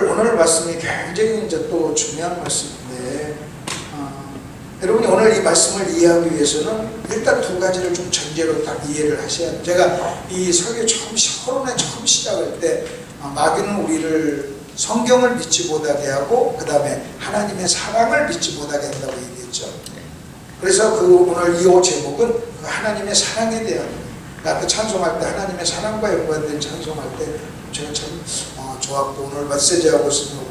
오늘 말씀이 굉장히 이제 또 중요한 말씀인데, 여러분이 오늘 이 말씀을 이해하기 위해서는 일단 두 가지를 좀 전제로 딱 이해를 하셔야 돼요. 제가 이 설교 서론에 처음 시작할 때, 마귀는 우리를 성경을 믿지 못하게 하고, 그 다음에 하나님의 사랑을 믿지 못하게 한다고 얘기했죠. 그래서 오늘 이 제목은 하나님의 사랑에 대한, 아까 찬송할 때 하나님의 사랑과 연관된 찬송할 때 제가 참 좋았고, 오늘 메시지하고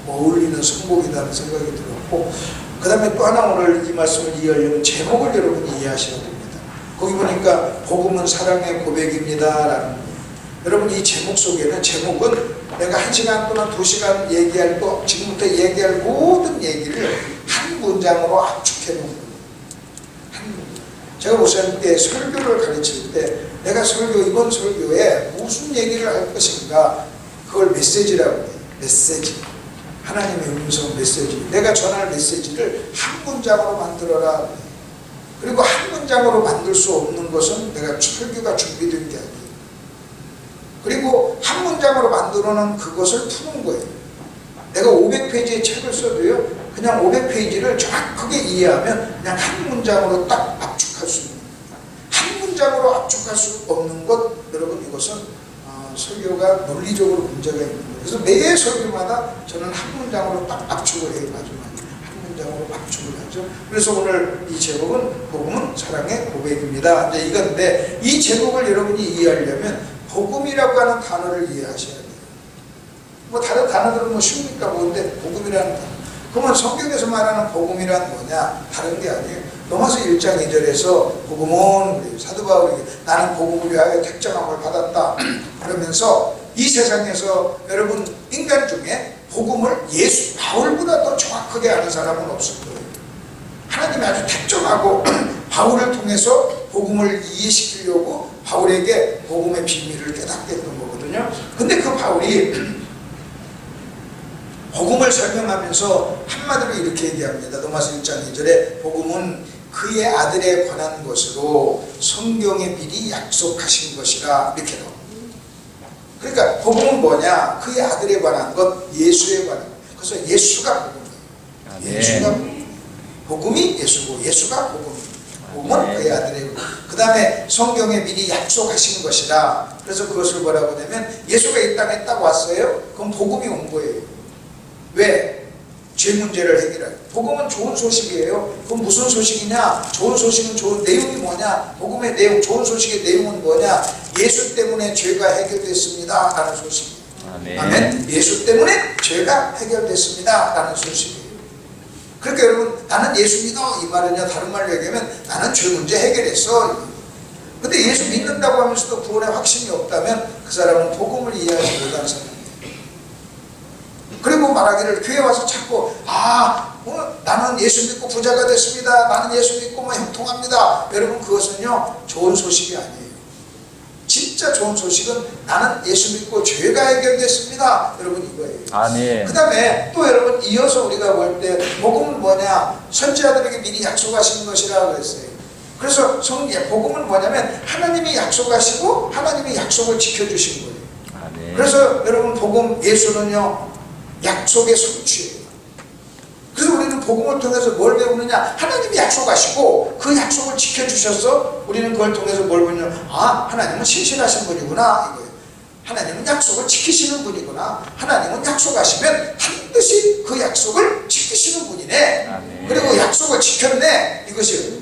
어울리는 선곡이라는 생각이 들었고, 그 다음에 또 하나 오늘 이 말씀을 이해하려면 제목을 여러분이 이해하셔야 됩니다. 거기 보니까 복음은 사랑의 고백입니다 라는 거예요. 여러분, 이 제목은 내가 1시간 또는 2시간 얘기할 거, 지금부터 얘기할 모든 얘기를 한 문장으로 압축해 놓은 거예요. 제가 목사님께 설교를 가르칠 때 내가 이번 설교에 무슨 얘기를 할 것인가, 그걸 메시지라고 해요. 메시지, 하나님의 음성 메시지, 내가 전할 메시지를 한 문장으로 만들어라. 그리고 한 문장으로 만들 수 없는 것은 내가 설교가 준비된 게 아니에요. 그리고 한 문장으로 만들어놓은 그것을 푸는 거예요. 내가 500페이지의 책을 써도요, 그냥 500페이지를 정확하게 이해하면 그냥 한 문장으로 딱 압축할 수 있는 거예요. 한 문장으로 압축할 수 없는 것, 여러분, 이것은 설교가 논리적으로 문제가 있는 거예요. 그래서 매 설교마다 저는 한 문장으로 딱 압축을 해요. 마지막에 한 문장으로 압축을 하죠. 그래서 오늘 이 제목은 복음은 사랑의 고백입니다. 이제 이건데, 이 제목을 여러분이 이해하려면 복음이라고 하는 단어를 이해하셔야 돼요. 뭐 다른 단어들은 쉽니까? 뭔데 복음이라는 단어. 그러면 성경에서 말하는 복음이란 뭐냐? 다른 게 아니에요. 로마서 1장 2절에서 복음은, 사도 바울이 나는 복음을 위하여 택정함을 받았다 그러면서 이 세상에서 여러분 인간 중에 복음을 바울보다 더 정확하게 아는 사람은 없을 거예요. 하나님이 아주 택정하고 바울을 통해서 복음을 이해시키려고 바울에게 복음의 비밀을 깨닫게 했던 거거든요. 근데 그 바울이 복음을 설명하면서 한마디로 이렇게 얘기합니다. 로마서 1장 2절에 복음은 그의 아들에 관한 것으로 성경에 미리 약속하신 것이라, 이렇게 나옵니다. 그러니까 복음은 뭐냐? 그의 아들에 관한 것, 예수에 관한 것. 그래서 예수가 복음이에요. 예수가 복음이 예수고 예수가 복음이에요. 복음은 그의 아들의, 그 다음에 성경에 미리 약속하신 것이라. 그래서 그것을 뭐라고 하냐면, 예수가 이 땅에 딱 왔어요. 그럼 복음이 온 거예요. 왜? 죄 문제를 해결해요. 복음은 좋은 소식이에요. 그럼 무슨 소식이냐? 좋은 소식은 좋은 내용이 뭐냐? 복음의 내용, 좋은 소식의 내용은 뭐냐? 예수 때문에 죄가 해결됐습니다 라는 소식이에요. 아멘. 예수 때문에 죄가 해결됐습니다 라는 소식이에요. 그러니까 여러분, 나는 예수 믿어, 이 말은요, 다른 말로 얘기하면 나는 죄 문제 해결했어. 근데 예수 믿는다고 하면서도 구원의 확신이 없다면 그 사람은 복음을 이해하지 못하는 사람이에요. 그리고 말하기를, 교회 와서 자꾸 나는 예수 믿고 부자가 됐습니다, 나는 예수 믿고 형통합니다. 여러분, 그것은요 좋은 소식이 아니에요. 진짜 좋은 소식은 나는 예수 믿고 죄가 해결됐습니다, 여러분, 이거예요. 아멘. 그 다음에 또 여러분, 이어서 우리가 볼 때 복음은 뭐냐? 선지자들에게 미리 약속하신 것이라고 했어요. 그래서 복음은 뭐냐면 하나님이 약속하시고 하나님이 약속을 지켜주신 거예요. 아멘. 그래서 여러분, 복음, 예수는요 약속의 성취예요. 그래서 우리는 복음을 통해서 뭘 배우느냐? 하나님이 약속하시고 그 약속을 지켜주셔서 우리는 그걸 통해서 뭘 배우냐? 하나님은 신실하신 분이구나, 이거예요. 하나님은 약속을 지키시는 분이구나. 하나님은 약속하시면 반드시 그 약속을 지키시는 분이네. 아멘. 그리고 약속을 지켰네, 이것이에요.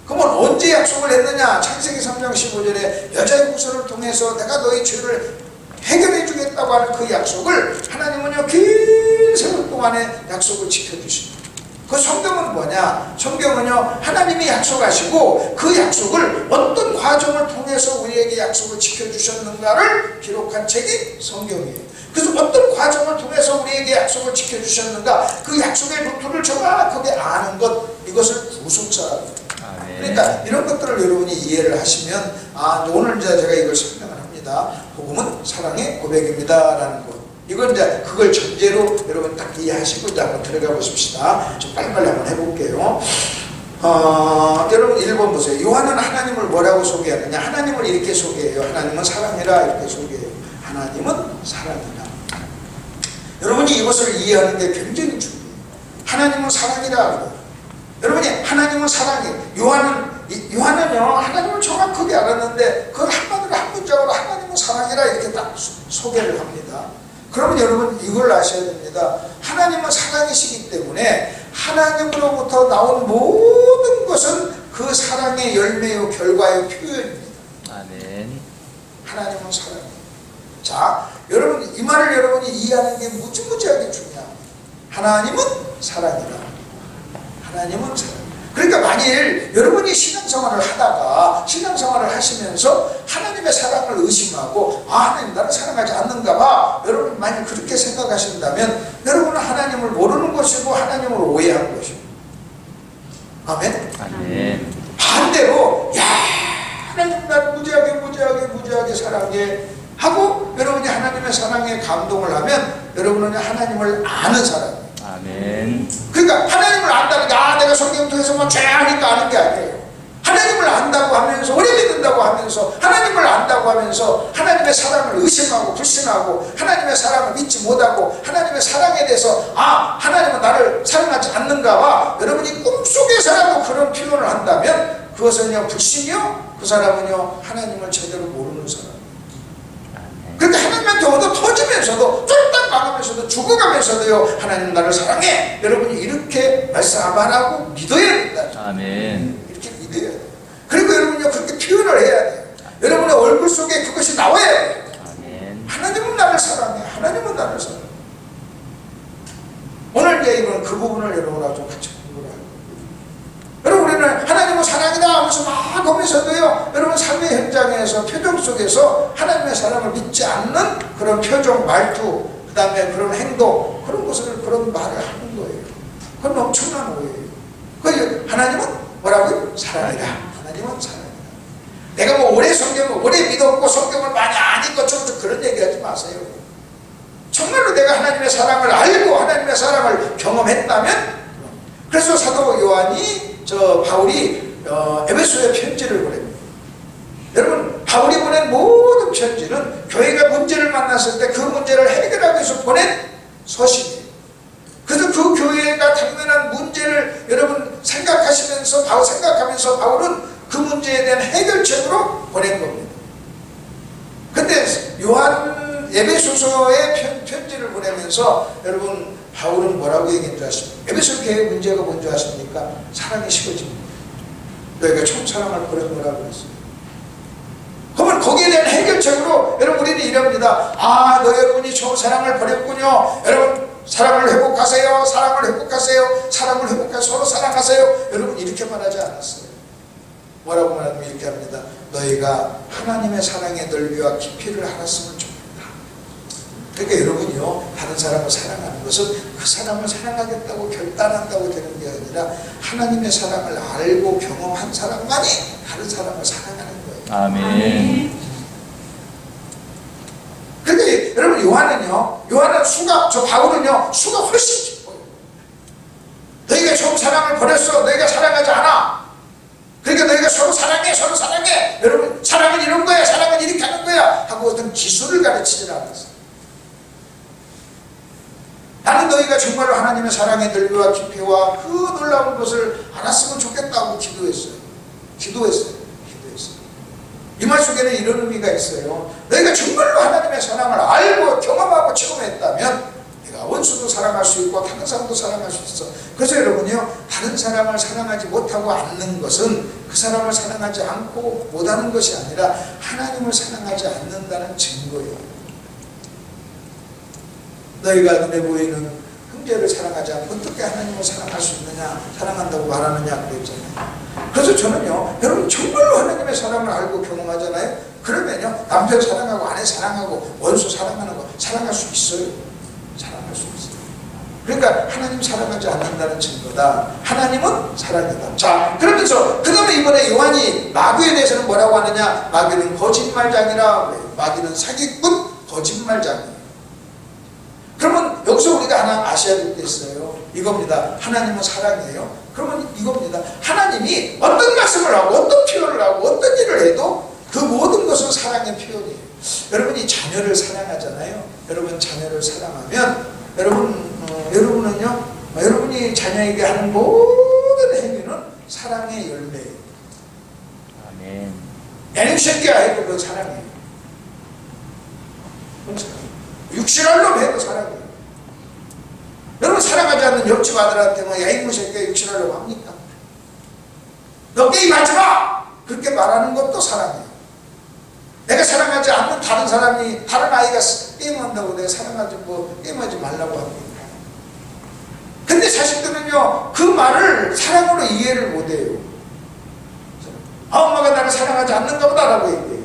그러면 언제 약속을 했느냐? 창세기 3장 15절에 여자의 후손을 통해서 내가 너희 죄를 해결해 주겠다고 하는 그 약속을 하나님은요 긴 세월 동안에 약속을 지켜주십니다. 그 성경은 뭐냐? 성경은요 하나님이 약속하시고 그 약속을 어떤 과정을 통해서 우리에게 약속을 지켜주셨는가를 기록한 책이 성경이에요. 그래서 어떤 과정을 통해서 우리에게 약속을 지켜주셨는가, 그 약속의 루트를 정확하게 아는 것, 이것을 구속사랍니다. 그러니까 이런 것들을 여러분이 이해를 하시면, 오늘 이제 제가 이걸 설명을 합니다. 복음은 사랑의 고백입니다 라는 것, 이걸 이제 그걸 전제로 여러분 딱 이해하시고 이제 한번 들어가 보십시다. 좀 빨리빨리 한번 해볼게요. 여러분 1번 보세요. 요한은 하나님을 뭐라고 소개하느냐? 하나님을 이렇게 소개해요. 하나님은 사랑이라 이렇게 소개해요. 하나님은 사랑이다. 여러분이 이것을 이해하는 게 굉장히 중요해요. 하나님은 사랑이라고. 여러분이 하나님은 사랑이에요. 요한은요 하나님을 정확하게 알았는데 그걸 한마디로 한 문장으로 하나님은 사랑이라 이렇게 딱 소개를 합니다. 그러면 여러분 이걸 아셔야 됩니다. 하나님은 사랑이시기 때문에 하나님으로부터 나온 모든 것은 그 사랑의 열매요 결과요 표현입니다. 아멘. 하나님은 사랑이에요. 자, 여러분 이 말을 여러분이 이해하는 게 무지무지하게 중요합니다. 하나님은 사랑이다. 하나님은 사랑. 그러니까 만일 여러분이 신앙생활을 하다가 신앙생활을 하시면서 하나님의 사랑을 의심하고 하나님 나를 사랑하지 않는가 봐, 여러분 만일 그렇게 생각하신다면 여러분은 하나님을 모르는 것이고 하나님을 오해한 것이고. 아멘? 아멘. 반대로 야 하나님 나를 무지하게 사랑해 하고 여러분이 하나님의 사랑에 감동을 하면 여러분은 하나님을 아는 사람이에요. 아멘. 그러니까 하나님을 안다는 게 내가 성경 통해서 뭐 죄하니까 아는 게 아니에요. 하나님을 안다고 하면서 오래 믿는다고 하면서 하나님을 안다고 하면서 하나님의 사랑을 의심하고 불신하고 하나님의 사랑을 믿지 못하고 하나님의 사랑에 대해서 하나님은 나를 사랑하지 않는가 봐 여러분이 꿈속에서라도 그런 표현을 한다면 그것은요 불신이요 그 사람은요 하나님을 제대로 모르는 사람. 그런데 하나님한테 얻어 터지면서도 쫄딱 망하면서도 죽어가면서도요 하나님 나를 사랑해 여러분이 이렇게 말씀하고 믿어야 된다. 아멘. 이렇게 믿어야 돼요. 그리고 여러분요 그렇게 표현을 해야 돼요. 여러분의 얼굴 속에 그것이 나와야 돼요. 아멘. 하나님은 나를 사랑해. 하나님은 나를 사랑해. 오늘 이제 이건 그 부분을 여러분하고 좀 같이 공부를 하고 여러분 우리는 하나님은 사랑이다 하면서 막 보면서도요 여러분 삶의 현장에서 표정 속에서 하나님의 사랑을 믿지 않는 그런 표정 말투 그 다음에 그런 행동 그런 것을 그런 말을 하는 거예요. 그건 엄청난 오해예요. 그 하나님은 뭐라고요? 사랑이다. 하나님은 사랑이다. 내가 뭐 오래 성경을 오래 믿었고 성경을 많이 아닌 것처럼 그런 얘기하지 마세요. 정말로 내가 하나님의 사랑을 알고 하나님의 사랑을 경험했다면 그래서 사도 요한이 바울이 에베소에 편지를 보냅니다. 여러분 바울이 보낸 모든 편지는 교회가 문제를 만났을 때 그 문제를 해결하기 위해서 보낸 서신이에요. 그래서 그 교회가 당면한 문제를 여러분 생각하면서 바울은 그 문제에 대한 해결책으로 보낸 겁니다. 근데 요한 에베소서에 편지를 보내면서 여러분 바울은 뭐라고 얘기한 줄 아십니까? 에베소 교회의 문제가 뭔지 아십니까? 사랑이 식어집니다. 너희가 처음 사랑을 버렸노라고 했어요. 그러면 거기에 대한 해결책으로 여러분 우리는 이럽니다. 여러분이 처음 사랑을 버렸군요. 여러분 사랑을 회복하세요. 사랑을 회복하세요. 사랑을 회복하세요. 서로 사랑하세요. 여러분 이렇게 말하지 않았어요. 뭐라고 말하면 이렇게 합니다. 너희가 하나님의 사랑의 넓이와 깊이를 알았으면 좋겠다. 그러니까 여러분이요 다른 사람을 사랑하는 것은 그 사람을 사랑하겠다고 결단한다고 되는 게 아니라 하나님의 사랑을 알고 경험한 사람만이 다른 사람을 사랑하는 거예요. 아멘. 그런데 여러분 요한은 바울은요 수가 훨씬 깊어요. 너희가 처음 사랑을 버렸어. 너희가 사랑하지 않아. 그러니까 너희가 서로 사랑해. 여러분 사랑은 이런 거야. 사랑은 이렇게 하는 거야 하고 어떤 기술을 가르치지 않았어요. 나는 너희가 정말로 하나님의 사랑의 넓이와 깊이와 그 놀라운 것을 알았으면 좋겠다고 기도했어요. 이 말 속에는 이런 의미가 있어요. 너희가 정말로 하나님의 사랑을 알고 경험하고 체험했다면 내가 원수도 사랑할 수 있고 다른 사람도 사랑할 수 있어. 그래서 여러분이요 다른 사람을 사랑하지 못하고 않는 것은 그 사람을 사랑하지 않고 못하는 것이 아니라 하나님을 사랑하지 않는다는 증거예요. 너희가 눈에 보이는 형제를 사랑하지 않고 어떻게 하나님을 사랑할 수 있느냐 사랑한다고 말하느냐 그랬잖아요. 그래서 저는요 여러분 정말로 하나님의 사랑을 알고 경험하잖아요. 그러면요 남편 사랑하고 아내 사랑하고 원수 사랑하는 거 사랑할 수 있어요. 사랑할 수 있어요. 그러니까 하나님 사랑하지 않는다는 증거다. 하나님은 사랑이다. 자 그러면서 그 다음에 이번에 요한이 마귀에 대해서는 뭐라고 하느냐. 마귀는 거짓말장이라 그래요. 마귀는 사기꾼 거짓말장이에요. 그러면 여기서 우리가 하나 아셔야 될 게 있어요. 이겁니다. 하나님은 사랑이에요. 그러면 이겁니다. 하나님이 어떤 말씀을 하고 어떤 표현을 하고 어떤 일을 해도 그 모든 것은 사랑의 표현이에요. 여러분이 자녀를 사랑하잖아요. 여러분 자녀를 사랑하면 여러분은요, 여러분이 자녀에게 하는 모든 행위는 사랑의 열매예요. 아멘. 야님 새끼야 해도 그 사랑이에요. 육신할로 해도 사랑이에요. 여러분 사랑하지 않는 옆집 아들한테 뭐 야인무 새끼야 육신할로 합니까? 너 게임하지 마! 그렇게 말하는 것도 사랑이에요. 내가 사랑하지 않는 다른 아이가 게임한다고 내가 게임하지 말라고 합니다. 근데 자식들은요, 그 말을 사랑으로 이해를 못해요. 엄마가 나를 사랑하지 않는가 보다라고 얘기해요.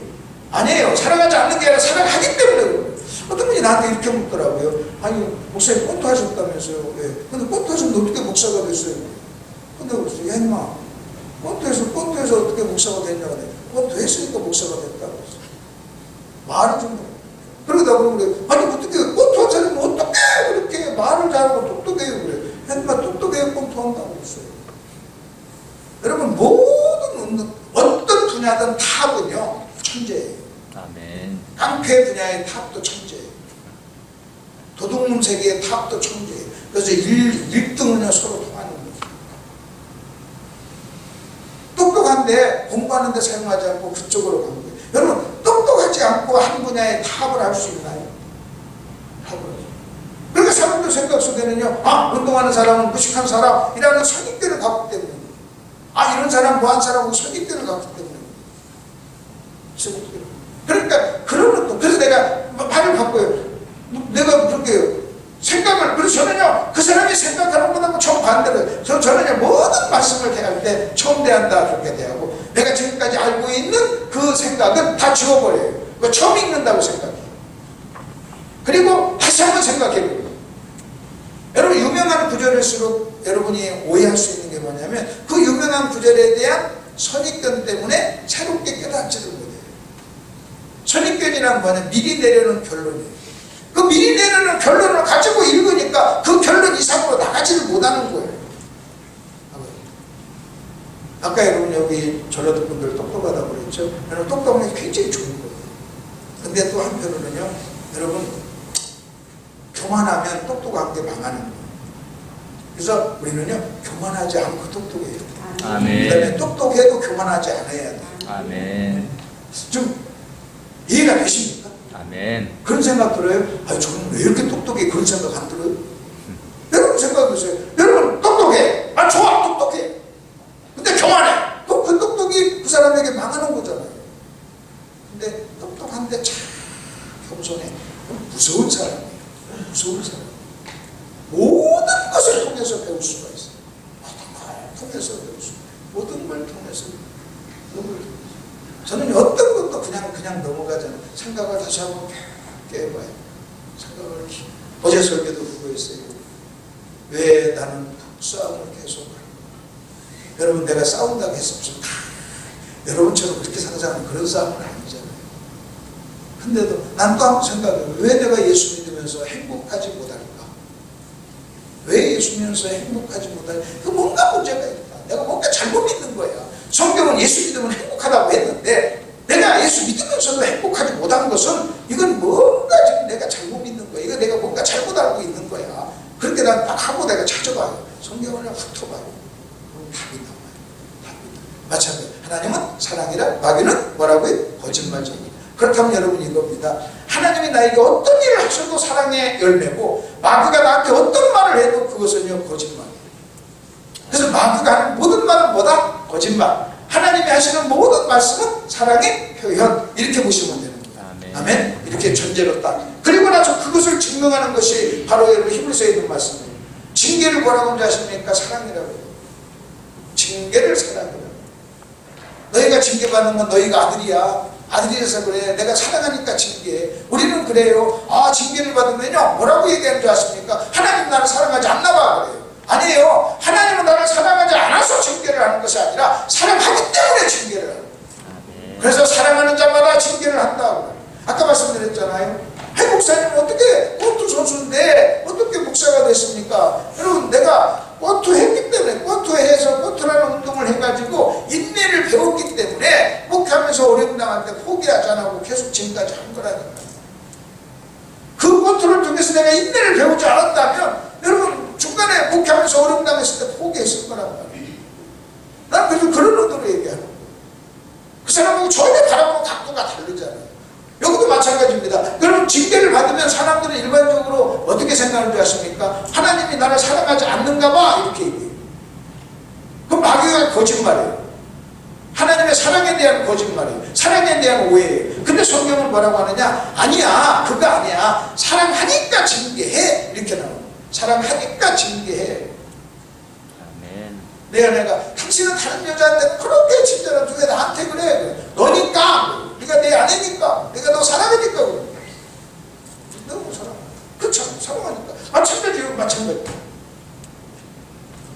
아니에요. 사랑하지 않는 게 아니라 사랑하기 때문에 그래요. 어떤 분이 나한테 이렇게 묻더라고요. 아니, 목사님 꽃도 하셨다면서요. 왜? 근데 꽃도 하셨는데 어떻게 목사가 됐어요? 근데 그랬어요. 야, 임마. 꽃도 해서 어떻게 목사가 됐냐고 그래. 꽃도 했으니까 목사가 됐다고 그랬어요. 말을 좀. 그러다 보면 그래. 아니, 어떻게, 꽃도 한 사람이 어떻게 그렇게 말을 잘하고 똑똑해요. 그래. 야, 똑똑해요. 꽃도 한다고 그랬어요. 여러분, 어떤 분야든 탑은요, 천재예요. 아멘. 깡패 분야의 탑도 천재예요. 도둑놈 세계의 탑도 천재예요. 그래서 1등은요 서로 통하는 거죠. 똑똑한데 공부하는데 사용하지 않고 그쪽으로 가는 거예요. 여러분, 똑똑하지 않고 한 분야의 탑을 할 수 있나요? 탑을 하죠. 그러니까 사람들 생각 속에는요, 운동하는 사람은 무식한 사람이라는 선입견을 갖기 때문에, 이런 사람 뭐한 사람하고 선입견을 갖기 때문에. 그러니까 그런 것도, 그래서 내가 말을 바꿔요. 내가 그렇게 생각을, 그래서 저는요, 그 사람이 생각하는 것하고 정반대로, 저는요, 모든 말씀을 대할 때 처음 대한다 그렇게 대하고, 내가 지금까지 알고 있는 그 생각은 다 지워버려요. 그거 처음 읽는다고 생각해요. 그리고 다시 한번 생각해보고. 여러분, 유명한 구절일수록 여러분이 오해할 수 있는 게 뭐냐면, 그 유명한 구절에 대한 선입견 때문에 새롭게 깨닫지를 못해요. 선입견이란 뭐냐, 미리 내려놓은 결론이에요. 그 미리 내려놓은 결론을 가지고 읽으니까 그 결론 이상으로 나가지를 못하는 거예요. 아까 여러분 여기 전라도 분들 똑똑하다고 그랬죠. 여러분 똑똑한 게 굉장히 좋은 거예요. 근데 또 한편으로는요, 여러분 교만하면 똑똑한 게 망하는 거예요. 그래서 우리는요, 교만하지 않고 똑똑해요. 아멘. 그다음에 똑똑해도 교만하지 않아야 돼요. 아멘. 좀 이해가 되십니까? 아멘. 그런 생각 들어요? 저는 왜 이렇게 똑똑해? 그런 생각 안 들어요? 여러분 생각해보세요. 여러분 똑똑해. 좋아, 똑똑해. 근데 교만해. 그럼 그 똑똑이 그 사람에게 망하는 거잖아요. 근데 똑똑한데 참 겸손해. 무서운 사람이에요. 무서운 사람. 모든 것을 통해서 배울 수가 있어요. 모든 걸 통해서 배울 수 있어요. 모든 걸 통해서. 저는 어떤 것도 그냥 넘어가잖아요. 생각을 다시 한번 깨봐요. 생각을 어제 설교도 그거였어요. 왜 나는 싸움을 계속 하는가? 여러분, 내가 싸운다고 해서 무슨 여러분처럼 그렇게 상상하는 그런 싸움은 아니잖아요. 근데도 난 또 한번 생각해요. 왜 내가 예수 믿으면서 행복하지 못할까? 왜 예수 믿으면서 행복하지 못할까? 그 뭔가 문제가 있다. 내가 뭔가 잘못 믿는 거야. 성경은 예수 믿으면 행복하다고 했는데, 내가 예수 믿으면서도 행복하지 못한 것은 이건 뭔가 지금 내가 잘못 믿는 거야. 이거 내가 뭔가 잘못 알고 있는 거야. 그렇게 난 딱 하고 내가 찾아봐요. 성경을 훑어봐요. 그럼 답이 나와요. 답이 나와요. 마찬가지로 하나님은 사랑이라, 마귀는 뭐라고요? 거짓말쟁이. 그렇다면 여러분 이겁니다. 하나님이 나에게 어떤 일을 하셔도 사랑의 열매고, 마귀가 나한테 어떤 말을 해도 그것은요, 거짓말이에요. 그래서 마귀가 하는 모든 말은 뭐다? 거짓말. 하나님이 하시는 모든 말씀은 사랑의 표현. 이렇게 보시면 되는 거예요. 아멘. 아멘. 이렇게 전제로 딱. 그리고 나서 그것을 증명하는 것이 바로 여러분 히브리서에 있는 말씀이에요. 징계를 뭐라고 하는지 아십니까? 사랑이라고 해요. 징계를 사랑이라고 해요. 너희가 징계받는 건 너희가 아들이야. 아들이라서 그래. 내가 사랑하니까 징계해. 우리는 그래요. 징계를 받으면요, 뭐라고 얘기하는 줄 아십니까? 하나님 나를 사랑하지 않나 봐 그래요. 아니에요. 하나님은 나를 사랑하지 않아서 징계를 하는 것이 아니라 사랑하기 때문에 징계를 하는 거예요. 그래서 사랑하는 자마다 징계를 한다고. 아까 말씀드렸잖아요. 목사님은 어떻게 권투 선수인데 어떻게 목사가 됐습니까? 여러분, 내가 권투 했기 때문에, 권투해서 권투라는 운동을 해가지고 인내를 배웠기 때문에 목회하면서 어려움 당할 때 포기하지 않고 계속 지금까지 한 거라니까. 그 권투를 통해서 내가 인내를 진리를 배우지 않았다면 여러분 중간에 목회하면서 어려움 당했을 때 포기했을 거란 말이에요. 난 그래서 그런 의도로 얘기하는 거예요. 그 사람하고 전혀 바라보는 각도가 다르잖아요. 여기도 마찬가지입니다. 여러분 징계를 받으면 사람들은 일반적으로 어떻게 생각하는 줄 아십니까? 하나님이 나를 사랑하지 않는가 봐 이렇게 얘기해요. 그럼 마귀가 거짓말이에요. 하나님의 사랑에 대한 거짓말이에요. 사랑에 대한 오해예요. 근데 성경은 뭐라고 하느냐? 아니야, 그거 아니야. 사랑하니까 징계해 이렇게 나와요. 사랑하니까 징계해. 아멘. 내가 당신은 다른 여자한테 그렇게 친절하면 왜 나한테 그래? 너니까, 네가 내 아내니까, 내가 너 사랑하니까 그래. 너무 사랑해. 그렇죠, 사랑하니까. 마찬가지예요, 마찬가지.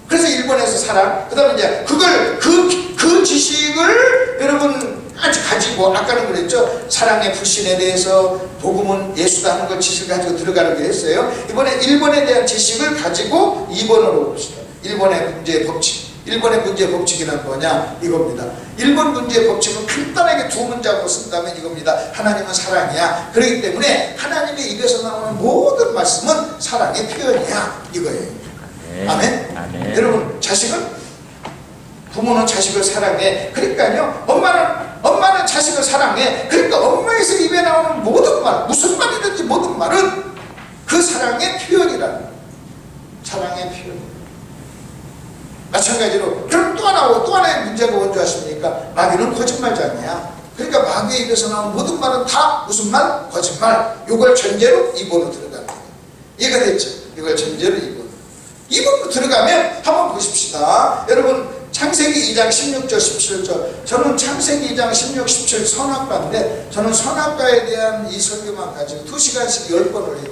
그래서 일본에서 사랑, 그 다음에 이제 그걸 그 지식을 여러분 가지고 아까는 그랬죠. 사랑의 불신에 대해서 복음은 예수다 하는 걸 지식을 가지고 들어가려고 했어요. 이번에 일본에 대한 지식을 가지고 2번으로 봅시다. 일본의 문제의 법칙. 일본의 문제의 법칙이란 뭐냐? 이겁니다. 일본 문제의 법칙은 간단하게 두 문장으로 쓴다면 이겁니다. 하나님은 사랑이야. 그렇기 때문에 하나님의 입에서 나오는 모든 말씀은 사랑의 표현이야. 이거예요. 아멘? 아멘. 여러분 자식은 부모는 자식을 사랑해. 그러니까요 엄마는 자식을 사랑해. 그러니까 엄마에서 입에 나오는 모든 말, 무슨 말이든지 모든 말은 그 사랑의 표현이라는 거예요. 사랑의 표현. 마찬가지로 그럼 또 하나의 문제가 뭔지 아십니까? 마귀는 거짓말장이야. 그러니까 마귀의 입에서 나오는 모든 말은 다 무슨 말? 거짓말. 이걸 전제로 2번으로 들어가는 거예요. 이해가 됐죠? 이걸 전제로 2번으로 들어가면 한번 보십시다. 여러분 창세기 2장 16절 17절. 저는 창세기 2장 16, 17 선악과인데 저는 선악과에 대한 이 설교만 가지고 2시간씩 10번을 해요.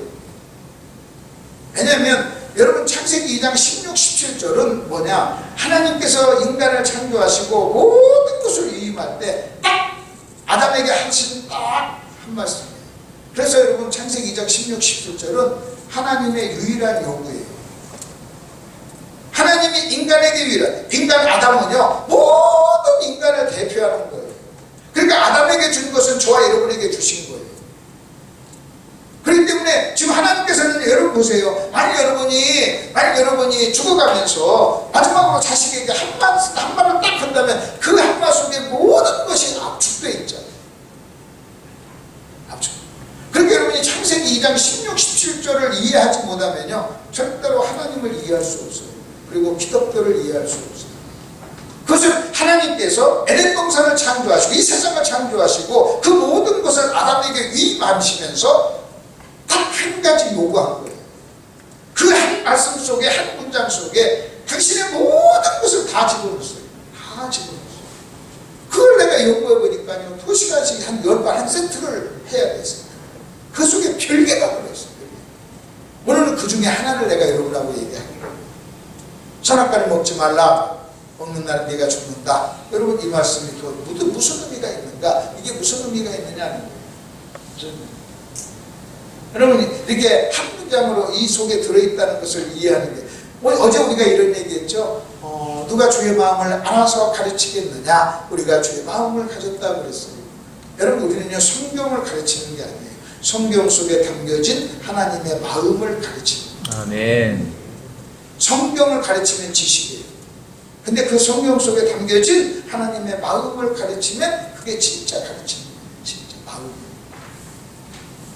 왜냐하면 여러분 창세기 2장 16, 17절은 뭐냐? 하나님께서 인간을 창조하시고 모든 것을 위임할 때 딱 아담에게 하신 딱 한 말씀이에요. 그래서 여러분 창세기 2장 16, 17절은 하나님의 유일한 요구예요. 하나님이 인간에게 유일한, 인간 아담은요 모든 인간을 대표하는 거예요. 그러니까 아담에게 준 것은 저와 여러분에게 주신 거예요. 그렇기 때문에 지금 하나님께서는 여러분 보세요. 만약 여러분이 죽어가면서 마지막으로 자식에게 한 말을 딱 한다면 그 한 말 속에 모든 것이 압축되어 있잖아요. 압축. 그러니까 여러분이 창세기 2장 16, 17절을 이해하지 못하면요 절대로 하나님을 이해할 수 없어요. 그리고 기독교를 이해할 수 없어요. 그것은 하나님께서 에덴 동산을 창조하시고 이 세상을 창조하시고 그 모든 것을 아담에게 위임하시면서 딱 한 가지 요구한 거예요. 그 한 말씀 속에, 한 문장 속에 당신의 모든 것을 다 집어넣었어요. 다 집어넣었어요. 그걸 내가 연구해 보니까요 2시간씩 한 10번 한 세트를 해야 됐어요. 그 속에 별개가 들어있어요. 오늘은 그 중에 하나를 내가 여러분하고 얘기하는 거예요. 선악과를 먹지 말라. 먹는 날은 네가 죽는다. 여러분 이 말씀이 무슨 의미가 있는가? 이게 무슨 의미가 있느냐는 거예요. 여러분 이렇게 한 문장으로 이 속에 들어있다는 것을 이해하는 게 어제 우리가 이런 얘기했죠. 누가 주의 마음을 알아서 가르치겠느냐? 우리가 주의 마음을 가졌다고 그랬어요. 여러분 우리는요 성경을 가르치는 게 아니에요. 성경 속에 담겨진 하나님의 마음을 가르치는 거예요. 아멘. 성경을 가르치면 지식이에요. 근데 그 성경 속에 담겨진 하나님의 마음을 가르치면 그게 진짜 가르치는 거예요. 진짜 마음이에요.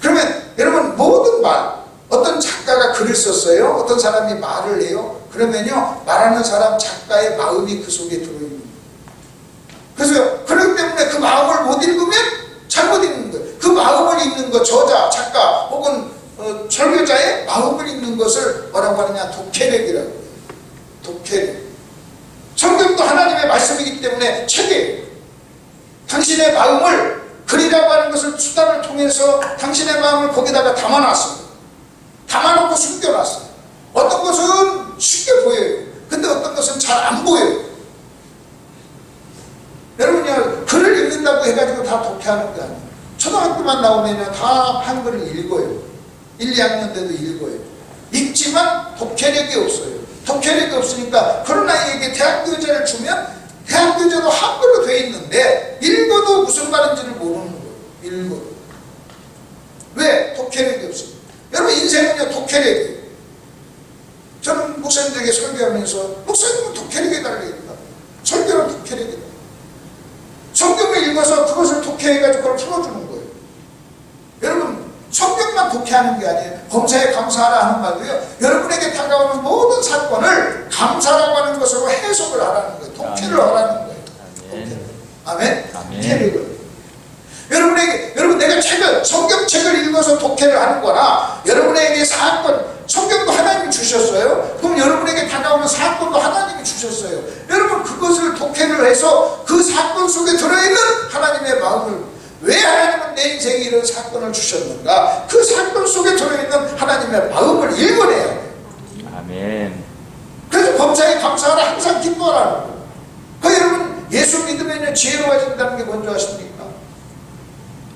그러면 여러분 모든 말, 어떤 작가가 글을 썼어요. 어떤 사람이 말을 해요. 그러면요 말하는 사람 작가의 마음이 그 속에 들어있는 거예요. 그래서 그렇기 때문에 그 마음을 못 읽으면 잘못 읽는 거예요. 그 마음을 읽는 것, 저자, 작가 혹은 설교자의 마음을 읽는 것을 뭐라고 하느냐? 독해력이라고 해요. 독해력. 성경도 하나님의 말씀이기 때문에 책이에요. 당신의 마음을 글이라고 하는 것을 수단을 통해서 당신의 마음을 거기다가 담아놨어요. 담아놓고 숨겨놨어요. 어떤 것은 쉽게 보여요. 근데 어떤 것은 잘 안 보여요. 여러분요 글을 읽는다고 해가지고 다 독해하는 게 아니에요. 초등학교만 나오면 다 한글을 읽어요. 1, 2학년 때도 읽어요. 읽지만 독해력이 없어요. 독해력이 없으니까 그런 아이에게 대학교재를 주면 대학교재도 한글로 돼 있는데 읽어도 무슨 말인지를 모르는 거예요. 읽어도. 왜? 독해력이 없어요. 여러분 인생은요 독해력이에요. 저는 목사님들에게 설교하면서 목사님은 독해력에 달려 있다. 설교는 독해력이다. 성경을 읽어서 그것을 독해해가지고 그걸 풀어주는 거예요. 여러분 성경만 독해하는 게 아니에요. 검사에 감사하라 하는 말도요. 여러분에게 다가오는 모든 사건을 감사라고 하는 것으로 해석을 하라는 거예요. 독해를 하라는 거예요. 아멘. 독해력을. 여러분 내가 성경책을 읽어서 독해를 하는 거나 여러분에게 사건, 성경도 하나님이 주셨어요. 그럼 여러분에게 다가오는 사건도 하나님이 주셨어요. 여러분 그것을 독해를 해서 그 사건 속에 들어있는 하나님의 마음을, 왜 하나님은 내 인생에 이런 사건을 주셨는가, 그 사건 속에 들어있는 하나님의 마음을 읽어내야 돼요. 아멘. 그래서 범사에 감사하라, 항상 기뻐하라는 거예요. 여러분 예수 믿으면 지혜로워진다는 게 뭔지 아십니까?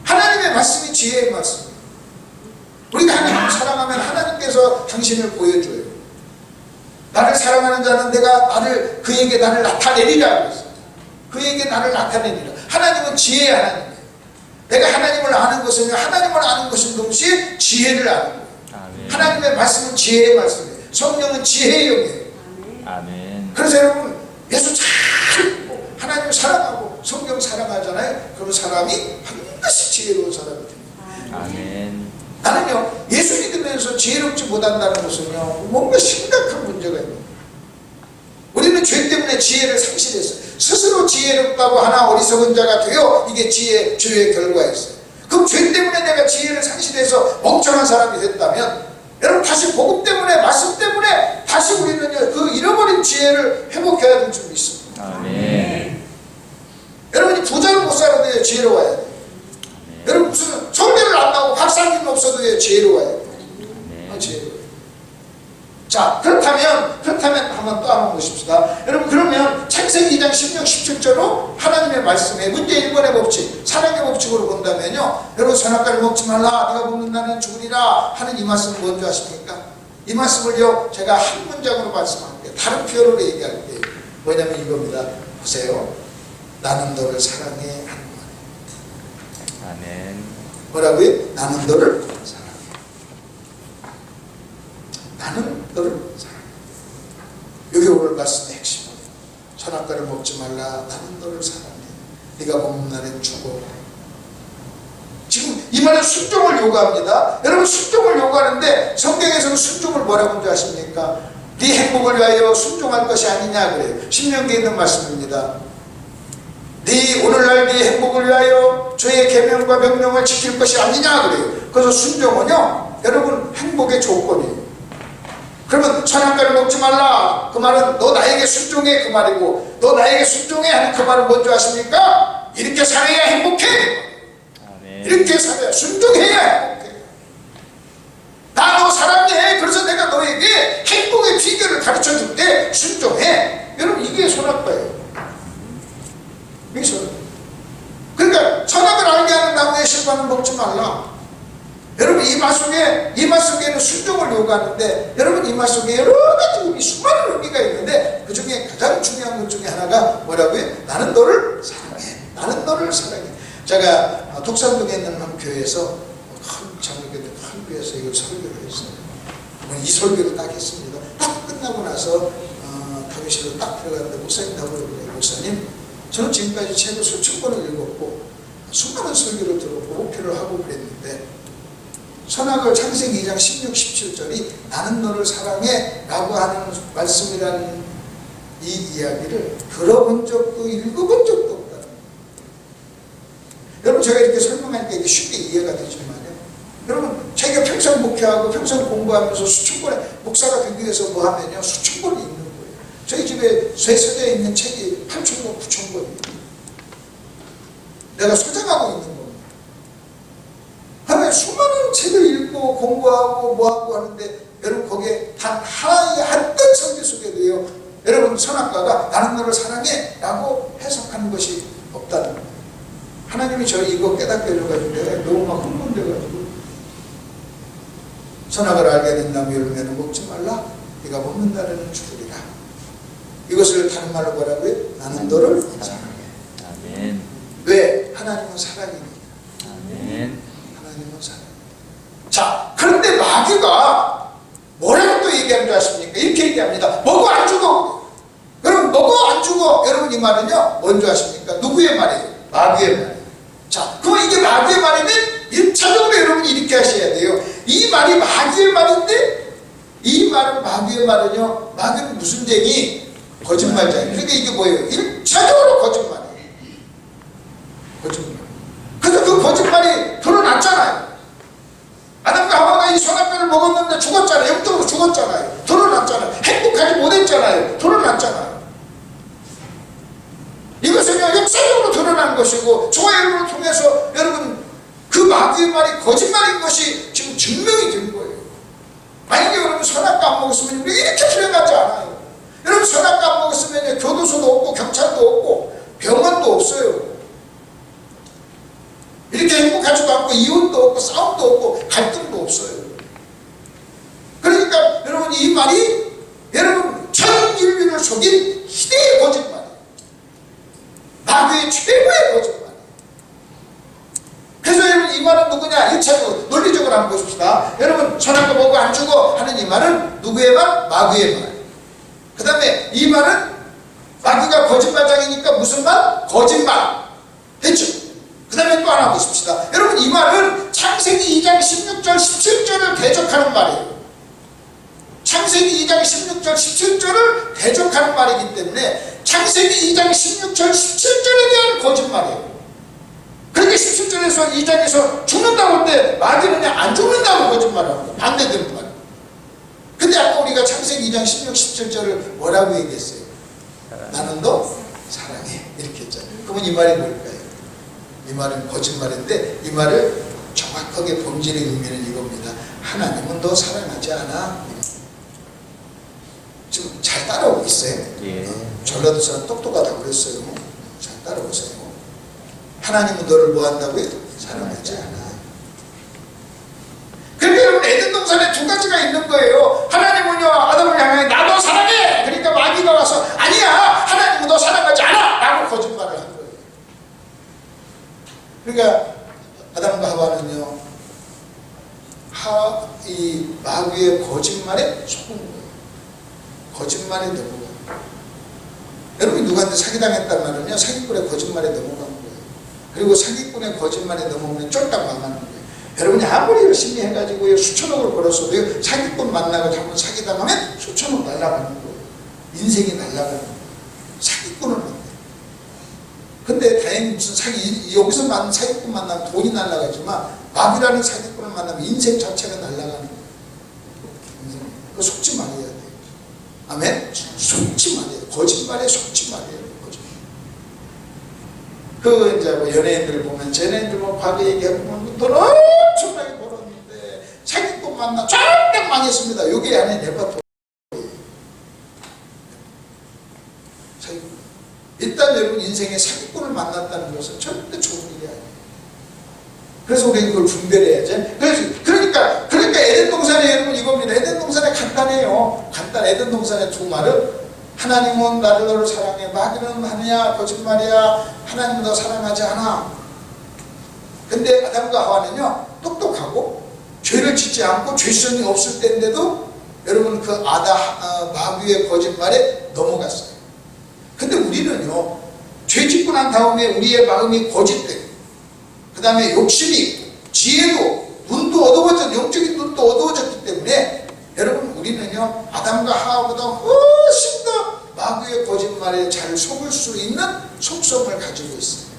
하나님의 말씀이 지혜의 말씀이에요. 우리가 하나님을 사랑하면 하나님께서 당신을 보여줘요. 나를 사랑하는 자는 나를 그에게 나를 나타내리라 그랬어요. 그에게 나를 나타내리라. 하나님은 지혜의 하나님이에요. 내가 하나님을 아는 것은 하나님을 아는 것인 동시에 지혜를 아는 거예요. 아멘. 하나님의 말씀은 지혜의 말씀이에요. 성령은 지혜의 영이에요. 아멘. 그래서 여러분 예수 잘 믿고 하나님을 사랑하고 성경 사랑하잖아요. 그런 사람이 반드시 지혜로운 사람이 됩니다. 아멘. 나는요 예수 믿으면서 지혜롭지 못한다는 것은요 뭔가 심각한 문제가 있는 거예요. 우리는 죄 때문에 지혜를 상실했어요. 스스로 지혜롭다고 하나 어리석은 자가 되어 이게 죄의 결과였어요. 그럼 죄 때문에 내가 지혜를 상실해서 멍청한 사람이 됐다면 여러분 다시 복음 때문에 말씀 때문에 다시 우리는요 그 잃어버린 지혜를 회복해야 될 줄이 있습니다. 아멘. 여러분이 부자를 못 살아도 지혜로워야 돼요. 여러분 무슨 설교를 안 나오고 박사님 없어도 지혜로워야 돼요. 지혜로워요. 자 그렇다면 한번 또 한번 보십시다. 여러분 그러면 창세기 2장 16, 17절로 하나님의 말씀에 문제 1번의 법칙, 사랑의 법칙으로 본다면요 여러분 선악과를 먹지 말라, 네가 먹는다면 죽으리라 하는 이 말씀은 뭔지 아십니까? 이 말씀을요 제가 한 문장으로 말씀할게요. 다른 표현으로 얘기할게요. 뭐냐면 이겁니다. 보세요. 나는 너를 사랑해 하는 말. 아멘. 뭐라고요? 나는 너를 사랑해. 나는 너를 사랑해. 여기 오늘 말씀의 핵심은 선악과를 먹지 말라. 나는 너를 사랑해. 네가 먹는 날엔 죽어. 지금 이 말은 순종을 요구합니다. 여러분 순종을 요구하는데 성경에서는 순종을 뭐라고 하는지 아십니까? 네 행복을 위하여 순종할 것이 아니냐 그래요. 신명기에 있는 말씀입니다. 네 오늘날 네 행복을 위하여 주의 계명과 명령을 지킬 것이 아니냐 그래요. 그래서 순종은요 여러분 행복의 조건이에요. 그러면 선악과를 먹지 말라 그 말은 너 나에게 순종해 그 말이고, 너 나에게 순종해 하는 그 말은 뭔지 아십니까? 이렇게 살아야 행복해. 아멘. 이렇게 살아야 순종해야 행복해. 나 너 사랑해. 그래서 내가 너에게 행복의 비결을 가르쳐 줄게. 순종해. 여러분 이게 선악과예요. 이게 선악과. 그러니까 선악을 알게 하는 나무의 실과는 먹지 말라. 여러분 이 말 속에는 순종을 요구하는데 여러분 이 말 속에 여러 가지 의미, 수많은 의미가 있는데 그 중에 가장 중요한 것 중에 하나가 뭐라고요? 나는 너를 사랑해. 나는 너를 사랑해. 제가 독산동에 있는 한 교회에서 큰 장로교회 큰 교회에서 이걸 설교를 했어요. 이 설교를 딱 했습니다. 딱 끝나고 나서 다윗실로 딱 들어갔는데 목사님 나보고 그래요. 목사님 저는 지금까지 책을 수천 권을 읽었고 수많은 설교를 들었고 목표를 하고 그랬는데 선악을 창세기 2장 16, 17절이 나는 너를 사랑해 라고 하는 말씀이라는 이 이야기를 들어본 적도 읽어본 적도 없다는 거예요. 여러분 제가 이렇게 설명하니까 이게 쉽게 이해가 되지만요 여러분 자기가 평생 목회하고 평생 공부하면서 수천 권의 목사가 되기 위해서 뭐 하면요 수천 권이 있는 거예요. 저희 집에 쇠서재에 있는 책이 8,000권, 9,000권입니다. 내가 소장하고 있는 겁니다. 하면 수많은 책을 읽고 공부하고 뭐하고 하는데 여러분 거기에 단 하나의 한뜻 성경 속에도요 여러분 선악과가 나는 너를 사랑해 라고 해석하는 것이 없다는 거예요. 하나님이 저희 이거 깨닫게 해줘가지고 내가 너무 막 흥분돼가지고 선악을 알게 된다면 열매는 먹지 말라. 네가 먹는 날에는 죽으리라. 이것을 다른 말로 뭐라고요? 나는 너를 사랑해. 아멘. 왜? 하나님은 사랑이니까. 아멘. 하나님은 사랑. 자, 그런데 마귀가 뭐라고 또 얘기하는 줄 아십니까? 이렇게 얘기합니다. 먹어 안 죽어. 여러분, 먹어 안 죽어. 여러분, 이 말은요, 뭔지 아십니까? 누구의 말이에요? 마귀의 말이에요. 자, 그럼 이게 마귀의 말이면 1차적으로 여러분이 이렇게 하셔야 돼요. 이 말이 마귀의 말인데, 이 말은 마귀의 말은요, 마귀는 무슨 쟁이? 거짓말쟁이. 그러니까 이게 뭐예요? 1차적으로 거짓말이에요. 거짓말. 그래서 그 거짓말이 드러났잖아요. 아담과 하와가 이 선악과를 먹었는데 죽었잖아요. 영적으로 죽었잖아요. 드러났잖아요. 행복하지 못했잖아요. 드러났잖아요. 이것은요, 역사적으로 드러난 것이고, 저와 여러분을 통해서 여러분 그 마귀의 말이 거짓말인 것이 지금 증명이 된 거예요. 만약에 여러분 선악과 안 먹었으면 우리 이렇게 불행하지 않아요. 여러분 선악과 안 먹었으면 교도소도 없고 경찰도 없고 병원도 없어요. 이렇게 행복하지도 않고 이혼도 없고 싸움도 없고 갈등도 없어요. 그러니까 여러분 이 말이 여러분 전 인류를 속인 희대의 거짓말이에요. 마귀의 최고의 거짓말이에요. 그래서 여러분 이 말은 누구냐? 1차적으로 논리적으로 한번 보십시다. 여러분 선악과 먹고 안 죽어 하는 이 말은 누구의 말? 마귀의 말. 그 다음에 이 말은 마귀가 거짓말장이니까 무슨 말? 거짓말 했죠. 그 다음에 또 하나 보십시다. 여러분 이 말은 창세기 2장 16절 17절을 대적하는 말이에요. 창세기 2장 16절 17절을 대적하는 말이기 때문에 창세기 2장 16절 17절에 대한 거짓말이에요. 그렇게 17절에서 2장에서 죽는다고 할 때 마귀는 그냥 안 죽는다고 거짓말을 합니다. 반대되는 말. 근데 아까 우리가 창세기 2장 16, 17절을 뭐라고 얘기했어요? 나는 너 사랑해. 이렇게 했잖아요. 그러면 이 말이 뭘까요? 이 말은 거짓말인데 이 말을 정확하게 본질의 의미는 이겁니다. 하나님은 너 사랑하지 않아? 지금 잘 따라오고 있어요? 예. 전라도 사람 똑똑하다고 그랬어요. 잘 따라오세요. 하나님은 너를 뭐 한다고요? 사랑하지 않아. 그런데 여러분 에덴 동산에 두 가지가 있는 거예요. 하나님은요 아담을 향해 나도 사랑해. 그러니까 마귀가 와서 아니야 하나님은 너 사랑하지 않아 라고 거짓말을 한 거예요. 그러니까 아담과 하와는요 이 마귀의 거짓말에 속은 거예요. 거짓말에 넘어간 거예요. 여러분이 누구한테 사기당했단 말은요 사기꾼의 거짓말에 넘어간 거예요. 그리고 사기꾼의 거짓말에 넘어오면 쫄딱 망하는 거예요. 여러분이 아무리 열심히 해가지고 수천억을 벌었어도 사기꾼 만나고 한번 사기당하면 수천억 날아가는 거예요. 인생이 날아가는 거예요. 사기꾼을 만나요. 근데 다행히 무슨 여기서 만난 사기꾼 만나면 돈이 날아가지만 마귀라는 사기꾼을 만나면 인생 자체가 날아가는 거예요. 그 속지 말아야 돼요. 아멘? 속지 말아야 돼요. 거짓말에 속지 말아야 돼요. 그 이제 뭐 연예인들 보면 쟤네들 뭐 과거 얘기하면 돈 엄청나게 벌었는데 사기꾼 만나 쫙 망했습니다. 요게 안에 레퍼토리예요. 사기꾼. 일단 여러분 인생에 사기꾼을 만났다는 것은 절대 좋은 일이 아니에요. 그래서 우리 이걸 분별해야지. 그러니까 에덴 동산에 여러분 이겁니다. 에덴 동산에 간단해요. 간단. 에덴 동산의 두 말은 하나님은 너를 사랑해. 마귀는 하느냐 거짓말이야. 하나님은 너 사랑하지 않아. 근데 아담과 하와는요 똑똑하고 죄를 짓지 않고 죄성이 없을 때인데도 여러분 그 마귀의 거짓말에 넘어갔어요. 근데 우리는요 죄 짓고 난 다음에 우리의 마음이 거짓되고 그 다음에 욕심이 지혜도 눈도 어두워졌 영적인 눈도 어두워졌기 때문에 여러분 우리는요 아담과 하와보다 훨씬 더 마귀의 거짓말에 잘 속을 수 있는 속성을 가지고 있습니다.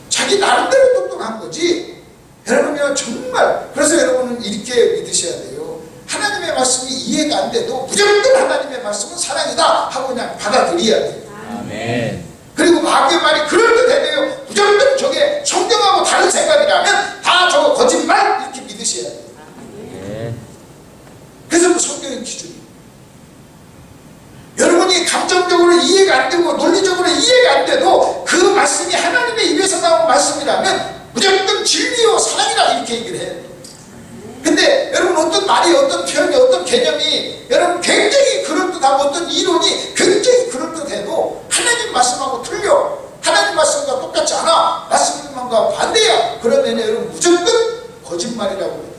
자기 나름대로 똑똑한 거지. 여러분요 정말 그래서 여러분은 이렇게 믿으셔야 돼요. 하나님의 말씀이 이해가 안 돼도 무조건 하나님의 말씀은 사랑이다 하고 그냥 받아들여야 돼요. 아멘. 그리고 마귀의 말이 그럴듯해요. 무조건 저게 성경하고 다른 생각이라면 다 저거 거짓말 이렇게 믿으셔야 돼요. 예. 그래서 그 성경의 기준이에요. 여러분이 감정적으로 이해가 안 되고 논리적으로 이해가 안 돼도 그 말씀이 하나님의 입에서 나온 말씀이라면 무조건 진리요 사랑이라 이렇게 얘기를 해요. 근데 여러분 어떤 말이 어떤 표현이 어떤 개념이 여러분 굉장히 그럴듯하고 어떤 이론이 굉장히 그럴듯해도 하나님 말씀하고 틀려. 하나님 말씀과 똑같지 않아. 말씀과 반대야. 그러면 여러분 무조건 거짓말이라고 해요.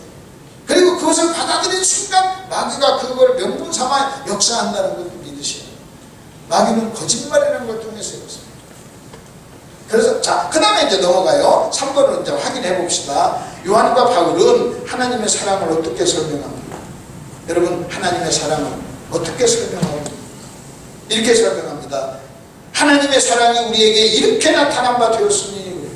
그리고 그것을 받아들인 순간 마귀가 그걸 명분 삼아 역사한다는 것도 믿으셔야 돼요. 마귀는 거짓말이라는 걸 통해서 이렇습니다. 그래서 자, 그 다음에 이제 넘어가요. 3번을 이제 확인해 봅시다. 요한과 바울은 하나님의 사랑을 어떻게 설명합니까? 여러분, 하나님의 사랑을 어떻게 설명합니까? 이렇게 설명합니다. 하나님의 사랑이 우리에게 이렇게 나타난 바 되었으니,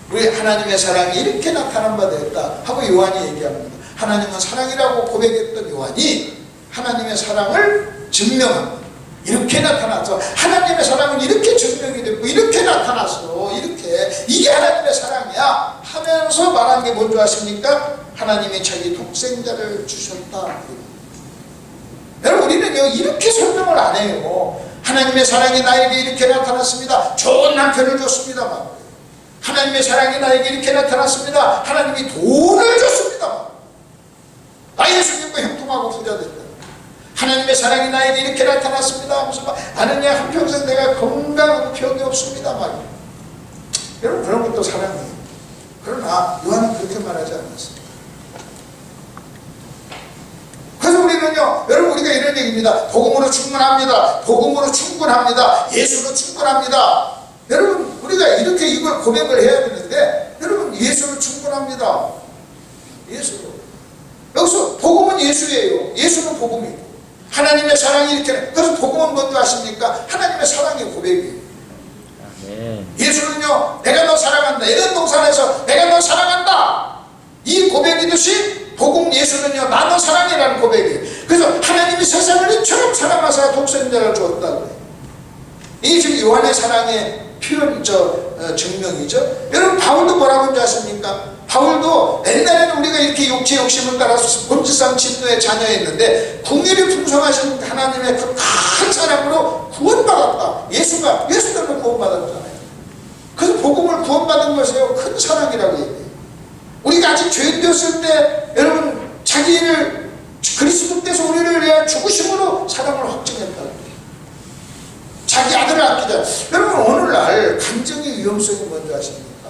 우리 하나님의 사랑이 이렇게 나타난 바 되었다 하고 요한이 얘기합니다. 하나님은 사랑이라고 고백했던 요한이 하나님의 사랑을 증명합니다. 이렇게 나타나서 하나님의 사랑은 이렇게 증명이 됐고 이렇게 나타났어, 이렇게 이게 하나님의 사랑이야 하면서 말한 게 뭔지 아십니까? 하나님이 자기 독생자를 주셨다. 여러분, 우리는요 이렇게 설명을 안 해요. 하나님의 사랑이 나에게 이렇게 나타났습니다. 좋은 남편을 줬습니다. 하나님의 사랑이 나에게 이렇게 나타났습니다. 하나님이 돈을 줬습니다. 나 예수 믿고 형통하고 부자 됐다. 하나님의 사랑이 나에게 이렇게 나타났습니다 하면서 나는 한평생 내가 건강하고 병이 없습니다. 여러분, 그런 것도 사랑이에요. 그러나 요한은 그렇게 말하지 않았습니다. 그래서 우리는요, 여러분, 우리가 이런 얘기입니다. 복음으로 충분합니다. 복음으로 충분합니다. 예수로 충분합니다. 여러분, 우리가 이렇게 이걸 고백을 해야 되는데, 여러분, 예수로 충분합니다. 예수로. 여기서 복음은 예수예요. 예수는 복음이고 하나님의 사랑이 이렇게. 그래서 복음은 뭔지 아십니까? 하나님의 사랑의 고백이에요. 예수는요, 내가 너 사랑한다. 에덴 동산에서 내가 너 사랑한다, 이 고백이듯이 복음 예수는요, 나 너 사랑이라는 고백이에요. 그래서 하나님이 세상을 이처럼 사랑하사 독생자를 주었다고 해요. 이게 지금 요한의 사랑의 표현, 증명이죠. 여러분, 바울도 뭐라고 하는지 아십니까? 바울도 옛날에는 우리가 이렇게 육체 욕심을 따라서 본질상 진노의 자녀였는데 긍휼이 풍성하신 하나님의 그 큰 사랑으로 구원받았다. 예수 때문에 구원받았잖아요. 그래서 복음을 구원받은 것이요, 큰 사랑이라고 얘기해요. 우리가 아직 죄인 되었을 때 여러분, 자기를 그리스도 때서 우리를 위해 죽으심으로 사랑을 확증했다. 자기 아들을 아끼자. 여러분, 오늘날 간증의 위험성이 뭔지 아십니까?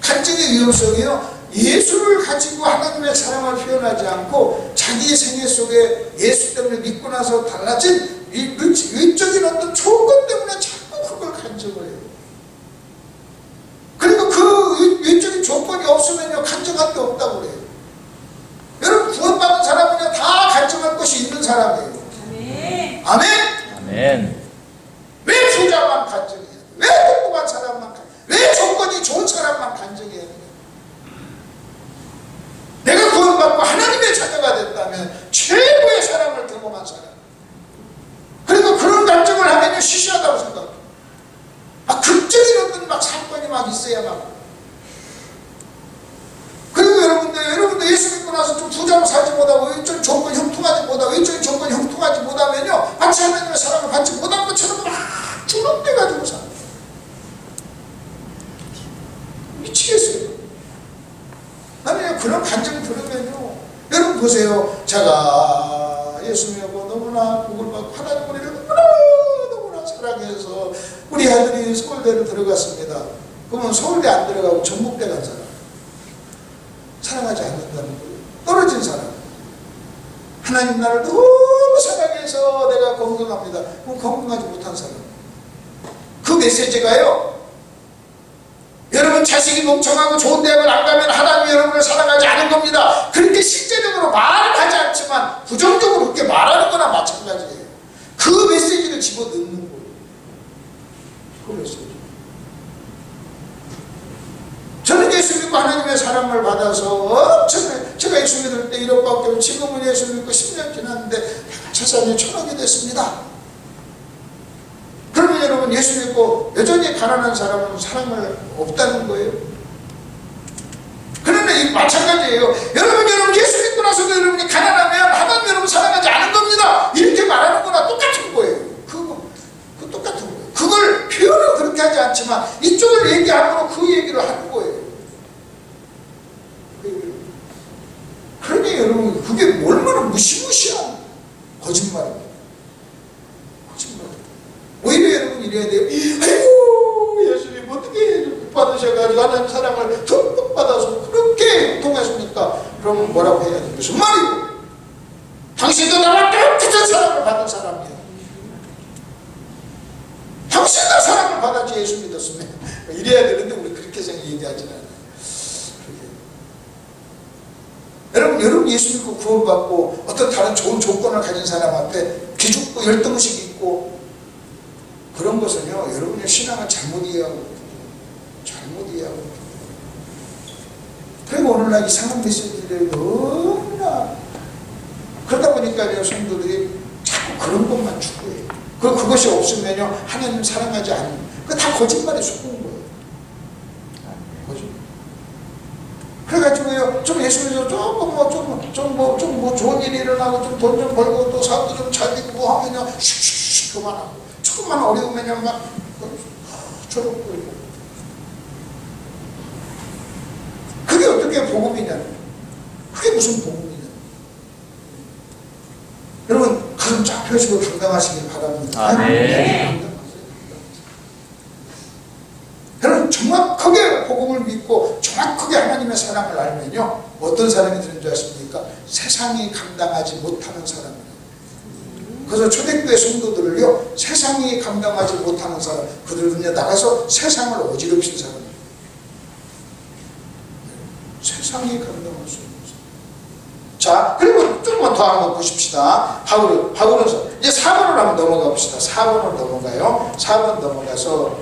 간증의 위험성이요, 예수를 가지고 하나님의 사랑을 표현하지 않고 자기의 생애 속에 예수 때문에 믿고 나서 달라진 외적인 어떤 좋은 것 때문에 자꾸 그걸 간증을 해요. 그리고 그 외적인 조건이 없으면요, 간증할 게 없다고 그래요. 여러분, 구원받은 사람은요, 다 간증할 것이 있는 사람이에요. 아멘. 아멘. 아멘. 왜 부자만 간증해야 돼? 왜 궁금한 사람만 간증해야 돼? 왜 조건이 좋은 사람만 간증해야 돼? 내가 구원받고 하나님의 자녀가 됐다면 최고의 사랑을 경험한 사람, 그리고 그런 간증을 하면요, 시시하다고 생각해요. 극적인 어떤 사건이 있어야 그리고 여러분들 예수 믿고 나서 좀 부자로 살지 못하고 외적인 조건 형통하지 못하고 외적인 조건 형통하지 못하면요, 마치 하나님의 사랑을 받지 못한 것처럼 막 주눅대가지고 살아요. 미치겠어요. 나는 그런 간증 들으면요, 여러분 보세요. 제가 예수 믿고 너무나 복을 받고 하나님 우리를 너무나 사랑해서 우리 아들이 서울대를 들어갔습니다. 그러면 서울대 안 들어가고 전북대 간 사람, 사랑하지 않는다는 거예요. 떨어진 사람. 하나님 나를 너무 사랑해서 내가 건강합니다. 그럼 건강하지 못한 사람. 그 메시지가요, 여러분 자식이 멍청하고 좋은 대학을 안 가면 하나님이 여러분을 사랑하지 않은 겁니다. 그렇게 실제적으로 말은 하지 않지만 부정적으로 그렇게 말하는 거나 마찬가지예요. 그 메시지를 집어넣는 거예요. 그 메시지. 저는 예수 믿고 하나님의 사랑을 받아서 엄청나게, 제가 예수 믿을 때 1억 받고 지금은 예수 믿고 10년 지났는데 재산이 1,000억이 됐습니다. 그러면 여러분, 예수 믿고 여전히 가난한 사람은 사랑을 없다는 거예요. 그러나 이 마찬가지예요. 여러분 예수 믿고 나서도 여러분이 가난하면 하나님 여러분 사랑하지 않은 겁니다. 이렇게 말하는 거나 똑같은 거예요. 그거 똑같은 거예요. 그걸 표현은 그렇게 하지 않지만 이쪽을 얘기하고 그 얘기를 하는 거예요. 그러니 여러분, 그게 얼마나 무시무시한 거짓말입니다. 오히려 여러분 이래야 돼요. 아이고, 예수님 어떻게 받으셔가지고 하나님 사랑을 듬뿍 받아서 그렇게 그러면 뭐라고 해야 돼? 무슨 말이고? 당신도 나와 똑같은 사랑을 받은 사람이야. 당신도 사랑을 받았지 예수 믿었으면. 이래야 되는데 우리 그렇게 얘기하지 않아요. 여러분 예수 믿고 구원받고 어떤 다른 좋은 조건을 가진 사람 앞에 기죽고 열등의식 있고 그런 것은요, 여러분의 신앙을 잘못 이해하고 있거든요. 잘못 이해하고 있거든요. 그리고 오늘날 이상한 메시지들이 너무나 그러다 보니까요, 성도들이 자꾸 그런 것만 추구해요. 그것이 없으면요, 하나님 사랑하지 않는, 그거 다 거짓말에 속은 거예요. 거짓말. 그래가지고요, 좀 예수 믿어서 좀 좋은 일이 일어나고 좀 돈 좀 벌고 또 사업도 좀 잘 되고 뭐 하면요, 슉슉슉 그만하고, 조금만 어려우면요, 막 저렇고. 그게 어떻게 복음이냐? 그게 무슨 복음이냐? 여러분 가슴 쫙 펴시고 당당하시길 바랍니다. 아멘. 여러분 정확하게 복음을 믿고 정확하게 하나님의 사랑을 알면요, 어떤 사람이 되는 줄 아십니까? 세상이 감당하지 못하는 사람이에요. 그래서 초대교회 성도들을요, 세상이 감당하지 못하는 사람, 그들은요 나가서 세상을 어지럽힌 사람이에요. 세상이 감당할 수 없는 사람. 자, 그리고 조금만 더 한번 보십시다. 바울은 이제 4번으로 한번 넘어가 봅시다. 4번으로 넘어가요. 4번 넘어가서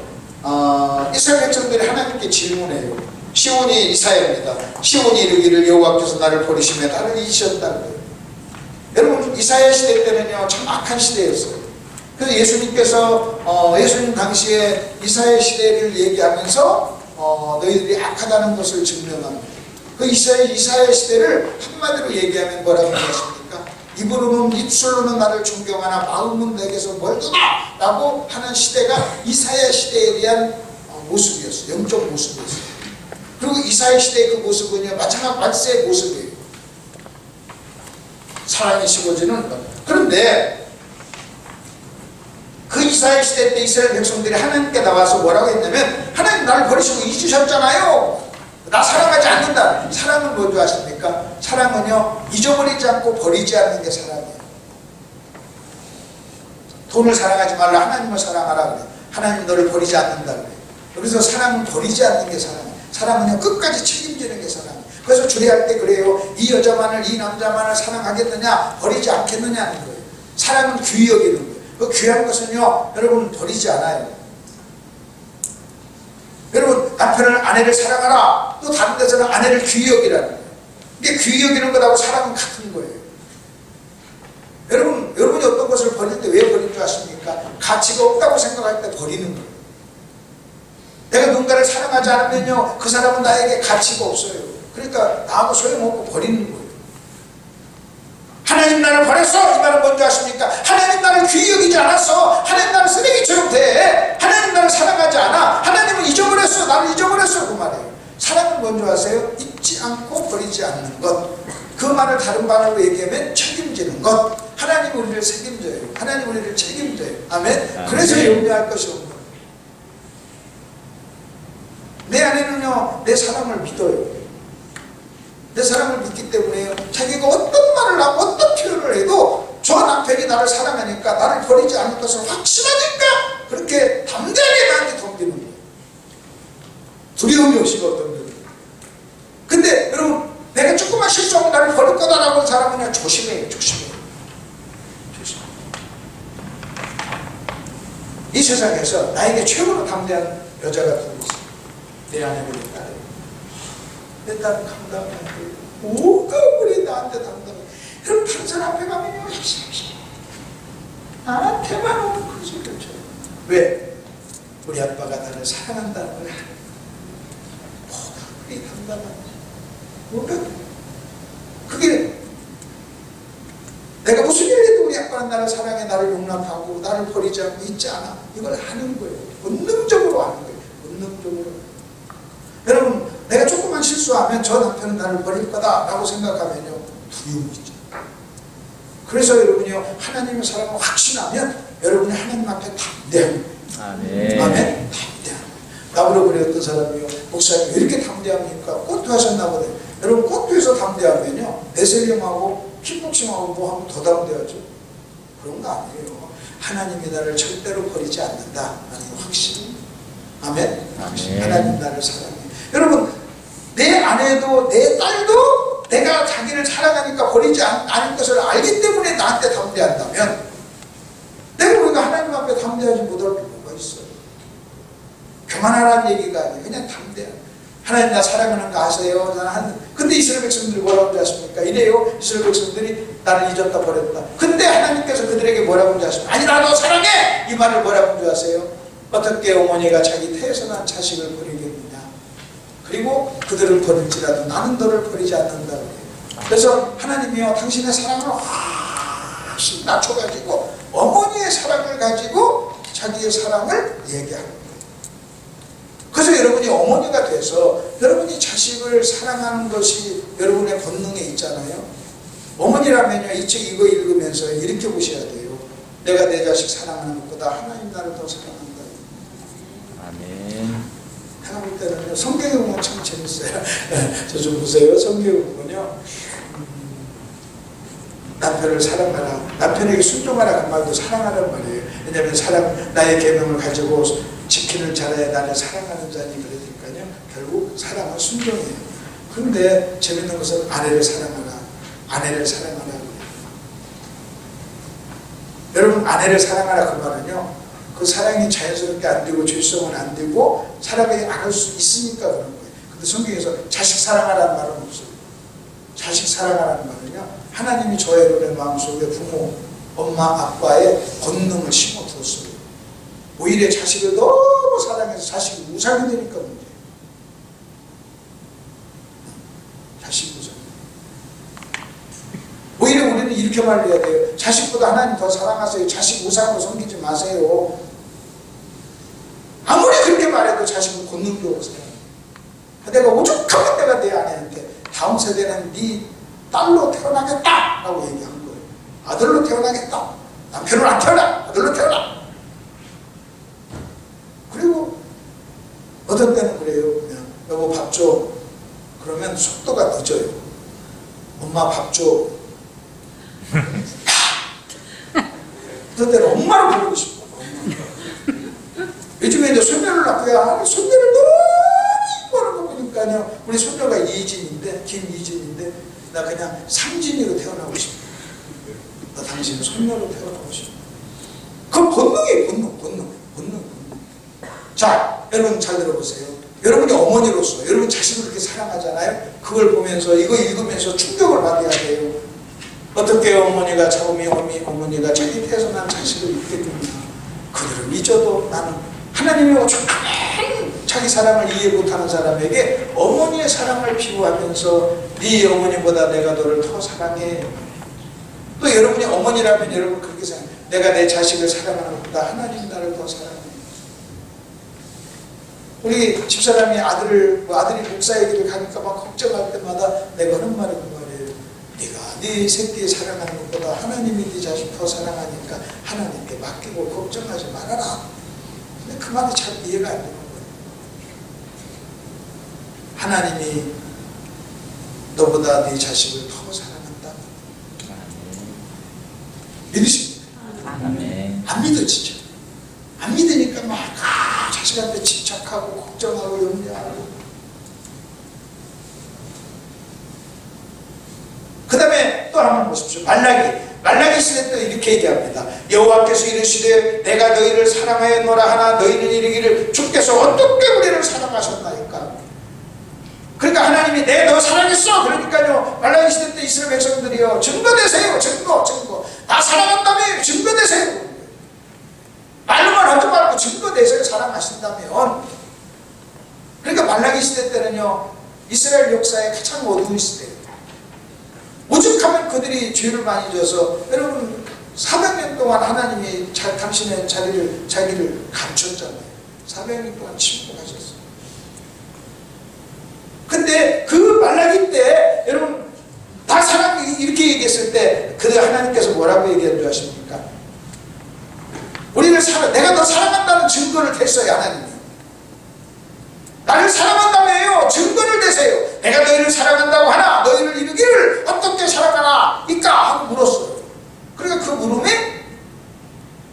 이스라엘 백성들이 하나님께 질문해요. 시온이 이사야입니다. 시온이 이르기를 여호와께서 나를 버리시며 나를 잊으셨다는 거예요. 여러분 이사야 시대 때는요 참 악한 시대였어요. 그래서 예수님께서 예수님 당시에 이사야 시대를 얘기하면서 너희들이 악하다는 것을 증명합니다. 그 이사야 시대를 한마디로 얘기하면 뭐라고 하십니까? 입으로는 입술로는 나를 존경하나 마음은 내게서 멀더라 라고 하는 시대가 이사야 시대에 대한 모습이었어요. 영적 모습이었어요. 그리고 이사야 시대의 그 모습은요 마찬가지 말세의 모습이에요. 사랑이 식어지는 것. 그런데 그 이사야 시대 때 이스라엘 백성들이 하나님께 나와서 뭐라고 했냐면, 하나님 나를 버리시고 잊으셨잖아요. 나 사랑하지 않는다. 사랑은 뭔지 아십니까? 사랑은요 잊어버리지 않고 버리지 않는 게 사랑이에요. 돈을 사랑하지 말라, 하나님을 사랑하라 그래. 하나님 너를 버리지 않는다 그래. 그래서 사랑은 버리지 않는 게 사랑이에요. 사랑은요 끝까지 책임지는 게 사랑이에요. 그래서 주례할 때 그래요. 이 여자만을 이 남자만을 사랑하겠느냐 버리지 않겠느냐는 거예요. 사랑은 귀히 여기는 거예요. 그 귀한 것은요 여러분 버리지 않아요. 여러분 남편을 아내를 사랑하라, 또 다른 데서는 아내를 귀히 여기라는 거예요. 이게 귀히 여기는 것하고 사랑은 같은 거예요. 여러분이 어떤 것을 버릴 때 왜 버린 줄 아십니까? 가치가 없다고 생각할 때 버리는 거예요. 내가 누군가를 사랑하지 않으면요 그 사람은 나에게 가치가 없어요. 그러니까 나하고 소용없고 버리는 거예요. 하나님 나를 버렸어, 이 말은 뭔지 아십니까? 하나님 나를 귀히 여기지 않았어. 하나님 나를 쓰레기처럼 대해. 하나님 나를 사랑하지 않아. 하나님은 잊어버렸어, 나를 잊어버렸어, 그 말이에요. 사랑은 뭔지 아세요? 잊지 않고 버리지 않는 것. 그 말을 다른 말로 얘기하면 책임지는 것. 하나님 우리를 책임져요. 하나님 우리를 책임져요. 아멘. 그래서 염려할 것이 없는 거예요. 내 안에는요 내 사랑을 믿어요. 내 사랑을 믿기 때문에 자기가 어떤 말을 하고 어떤 표현을 해도 저 남편이 나를 사랑하니까 나를 버리지 않을 것을 확신하니까 그렇게 담대하게 나한테 덤비는 거예요. 두려움이 없이 덤비는 거예요. 근데 여러분 내가 조금만 실수하면 나를 버릴 거다라고 하는 사람은 조심해요. 조심해요. 이 세상에서 나에게 최고로 담대한 여자가 둘 있어요. 내 아내고 내 딸. 내 딸은 감당이 안 돼요. 뭐가 우리 나한테 담당해. 그럼 다른 사람 앞에 가면요 나한테만 오는 그 소리를 쳐요. 왜? 우리 아빠가 나를 사랑한다는 걸 알아요. 뭐가 우리 담당하는지. 뭐가 그게 내가 무슨 일을 해도 우리 아빠는 나를 사랑해, 나를 용납하고 나를 버리지 않고 있지 않아. 이걸 아는 거예요. 본능적으로 아는 거예요. 본능적으로. 여러분 내가 조금만 실수하면 저 남편은 나를 버릴 거다라고 생각하면요 두려움이 있죠. 그래서 여러분이요 하나님의 사랑을 확신하면 여러분이 하나님 앞에 담대한 거예요. 아멘. 아멘. 담대한 거예요. 나보러 그래 어떤 사람이요 목사님 왜 이렇게 담대합니까? 꽃도 하셨나 보네. 여러분 꼭 교회에서 담대하면요 레슬링하고 킥복싱하고 뭐 하면 더 담대하죠. 그런 거 아니에요. 하나님이 나를 절대로 버리지 않는다 라는 확신. 아멘. 아멘. 하나님 나를 사랑해. 여러분 내 아내도 내 딸도 내가 자기를 사랑하니까 버리지 않을 것을 알기 때문에 나한테 담대한다면 내가 우리가 하나님 앞에 담대하지 못할 게 뭐가 있어요. 교만하라는 얘기가 아니에요. 그냥 담대한. 하나님 나 사랑하는 거 아세요? 근데 이스라엘 백성들이 뭐라고 하지 않습니까? 이래요. 이스라엘 백성들이 나를 잊었다 버렸다. 근데 하나님께서 그들에게 뭐라고 하지 않습니까? 아니 나 너 사랑해! 이 말을 뭐라고 하지 아세요? 어떻게 어머니가 자기 태에서 난 자식을 버리겠느냐. 그리고 그들을 버릴지라도 나는 너를 버리지 않는다. 그래서 하나님이요 당신의 사랑을 훨씬 낮춰가지고 어머니의 사랑을 가지고 자기의 사랑을 얘기하는 거예요. 그래서 여러분이 어머니가 돼서 여러분이 자식을 사랑하는 것이 여러분의 본능에 있잖아요. 어머니라면요 이 책 이거 읽으면서 이렇게 보셔야 돼요. 내가 내 자식 사랑하는 것보다 하나님 나를 더 사랑한다. 아멘. 내가 볼 때는요 성경에 보면 참 재밌어요. 저 좀 보세요. 성경에 보면요 남편을 사랑하라, 남편에게 순종하라 그 말도 사랑하라는 말이에요. 왜냐하면 사랑, 나의 계명을 가지고 지키는 자라야 나를 사랑하는 자니. 그러니까요 결국 사랑은 순종이에요. 그런데 재밌는 것은 아내를 사랑하라, 아내를 사랑하라. 여러분 아내를 사랑하라 그 말은요 그 사랑이 자연스럽게 안 되고 죄성은 안 되고 사랑이 안 할 수 있으니까 그런 거예요. 근데 성경에서 자식 사랑하라는 말은 없어요. 자식 사랑하라는 말은요 하나님이 저 여러분의 마음속에 부모, 엄마, 아빠의 본능을 심어두었어요. 오히려 자식을 너무 사랑해서 자식이 우상이 되니까 문제예요. 자식 우상. 오히려 우리는 이렇게 말해야 돼요. 자식보다 하나님 더 사랑하세요. 자식 우상으로 섬기지 마세요. 아무리 그렇게 말해도 자식은 본능적으로 사랑해요. 내가 오죽하면 내가 내 아내한테 다음 세대는 네 딸로 태어나겠다 라고 얘기한 거예요. 아들로 태어나겠다. 남편으로 안 태어나. 아들로 태어나. 그리고 어떤 때는 그래요. 그냥 여보 밥 줘. 그러면 속도가 늦어요. 엄마 밥 줘. 어떤 때는 엄마를 부르고 싶어. 요즘에 이제 손녀를 낳고야 손녀를 너무 이뻐하는 거 보니까요. 우리 손녀가 이진인데 김이진인데 나 그냥 상진이로 태어나고 싶어. 나 당신 손녀로 태어나고 싶어. 그 본능이에요. 본능. 자 여러분 잘 들어보세요. 여러분이 어머니로서 여러분 자식을 그렇게 사랑하잖아요. 그걸 보면서 이거 읽으면서 충격을 받아야 돼요. 어떻게 어머니가 어머니가 자기 태에서 난 자식을 잊겠느냐. 그들을 잊어도 나는 하나님이 오죽하면 자기 사랑을 이해 못하는 사람에게 어머니의 사랑을 비유하면서 네 어머니보다 내가 너를 더 사랑해. 또 여러분이 어머니라면 여러분 그렇게 생각해요. 내가 내 자식을 사랑하는 것보다 하나님 나를 더 사랑해. 우리 집사람이 아들이 목사의 길을 가니까 막 걱정할 때마다 내가 하는 말이 그 말이에요. 네가 네 새끼 사랑하는 것보다 하나님이 네 자식 더 사랑하니까 하나님께 맡기고 걱정하지 말아라. 근데 그 말이 잘 이해가 안 되는 거예요. 하나님이 너보다 네 자식을 더 사랑한다. 믿으십니까? 안 믿어 진짜. 안 믿으니까 막 자식한테 집착하고 걱정하고 염려하고. 그 다음에 또 한번 보십시오. 말라기 시대 때 이렇게 얘기합니다. 여호와께서 이르시되 내가 너희를 사랑하였노라 하나 너희는 이르기를 주께서 어떻게 우리를 사랑하셨나이까. 그러니까 하나님이 너 사랑했어. 그러니까요 말라기 시대 때 이스라엘 백성들이요 증거되세요. 증거 나 사랑한다며 증거되세요. 말로만 하지 말고 증거되세요. 사랑하신다면. 그러니까 말라기 시대 때는요 이스라엘 역사의 가장 어두운 시대예요. 오죽하면 그들이 죄를 많이 져서 여러분 400년 동안 하나님이 당신의 자기를 감췄잖아요. 400년 동안 침묵하셨어요. 근데 그 말라기 때 여러분 다 사랑 이렇게 얘기했을 때 그들 하나님께서 뭐라고 얘기한 줄 아십니까? 우리를 내가 너 사랑한다는 증거를 댔어요. 하나님이 나를 사랑한다며요. 증거를 대세요. 물었어요. 내가 너희를 사랑한다고 하나 너희를 이루기를 어떻게 살아가나이까 하고 물었어요. 그러니까 그 물음에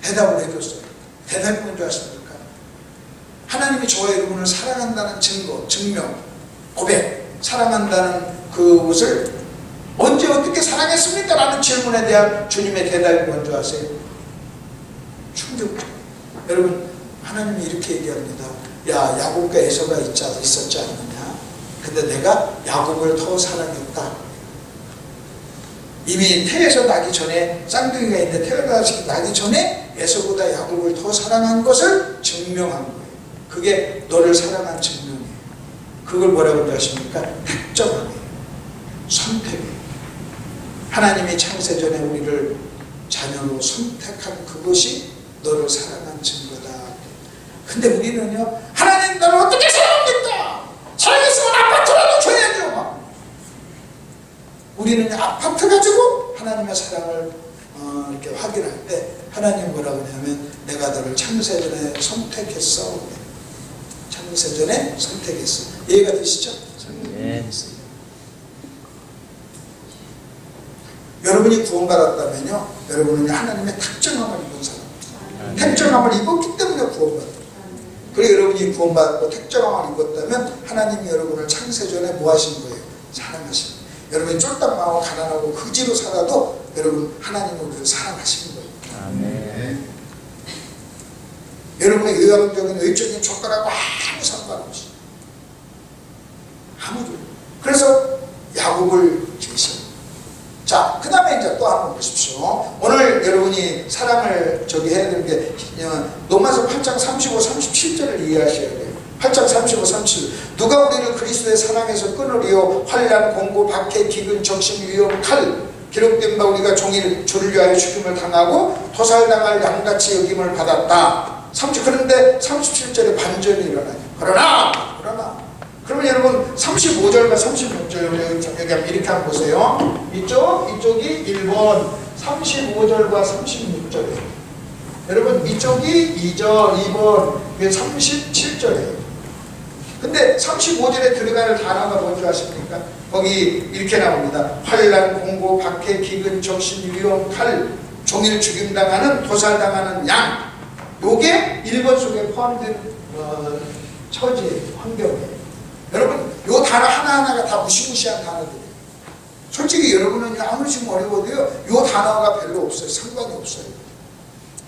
대답을 해줬어요. 대답이 뭔지 아십니까? 하나님이 저와 여러분을 사랑한다는 증거, 증명, 고백, 사랑한다는 그것을 언제 어떻게 사랑했습니까? 라는 질문에 대한 주님의 대답이 뭔지 아세요? 충격적. 여러분, 하나님이 이렇게 얘기합니다. 야, 야곱과 에서가 있었지 않느냐? 근데 내가 야곱을 더 사랑했다. 이미 태에서 나기 전에 쌍둥이가 있는데 태어나서 나기 전에 에서보다 야곱을 더 사랑한 것을 증명한 거예요. 그게 너를 사랑한 증명이에요. 그걸 뭐라고 하십니까? 택정함이에요. 선택이에요. 하나님이 창세전에 우리를 자녀로 선택한 그것이 너를 사랑한 증거다. 근데 우리는요, 하나님 나를 어떻게 사랑합니까? 사랑했으면 아파트라도 줘야죠. 막. 우리는 아파트 가지고 하나님의 사랑을 이렇게 확인할 때 하나님 뭐라고 하냐면 내가 너를 창세전에 선택했어. 창세전에 선택했어. 이해가 되시죠? 네. 여러분이 구원받았다면요, 여러분은 하나님의 택정함을 입은 사람, 택정함을 입었기 때문에 구원받았어요. 그리고 여러분이 구원받고 택정함을 입었다면 하나님이 여러분을 창세전에 뭐 하신 거예요? 사랑하신 거예요. 여러분이 쫄딱망하고 가난하고 그지로 살아도 여러분 하나님은 우리를 사랑하시는 거예요. 아멘. 여러분의 외형적인 외적인 조건하고 아무 상관없이 아무도. 그래서 야곱을 계시는. 자, 그 다음에 이제 또 한번 보십시오. 오늘 여러분이 사랑을 해야 되는 게 로마서 8장 35, 37절을 이해하셔야 돼요. 8장 35, 37. 누가 우리를 그리스도의 사랑에서 끊으리요? 환난, 공고, 박해, 기근, 적신, 위험, 칼. 기록된 바 우리가 종일 주를 위하여 죽임을 당하고 도살당할 양같이 여김을 받았다. 그런데 37절에 반전이 일어나요. 그러나 그러면 여러분 35절과 36절 여기 이렇게 한번 보세요. 이쪽이 1번, 35절과 36절이에요. 여러분 이쪽이 2번, 37절이에요. 근데 35절에 들어가는 단어가 뭔지 아십니까? 거기 이렇게 나옵니다. 환난, 공고, 박해, 기근, 적신, 위험, 칼, 종일 죽임당하는, 도살당하는 양. 요게 1번 속에 포함된 처지예요. 환경이에요. 여러분 요 단어 하나하나가 다 무시무시한 단어들이에요. 솔직히 여러분은 아무리 좀 어려워도요 요 단어가 별로 없어요. 상관이 없어요.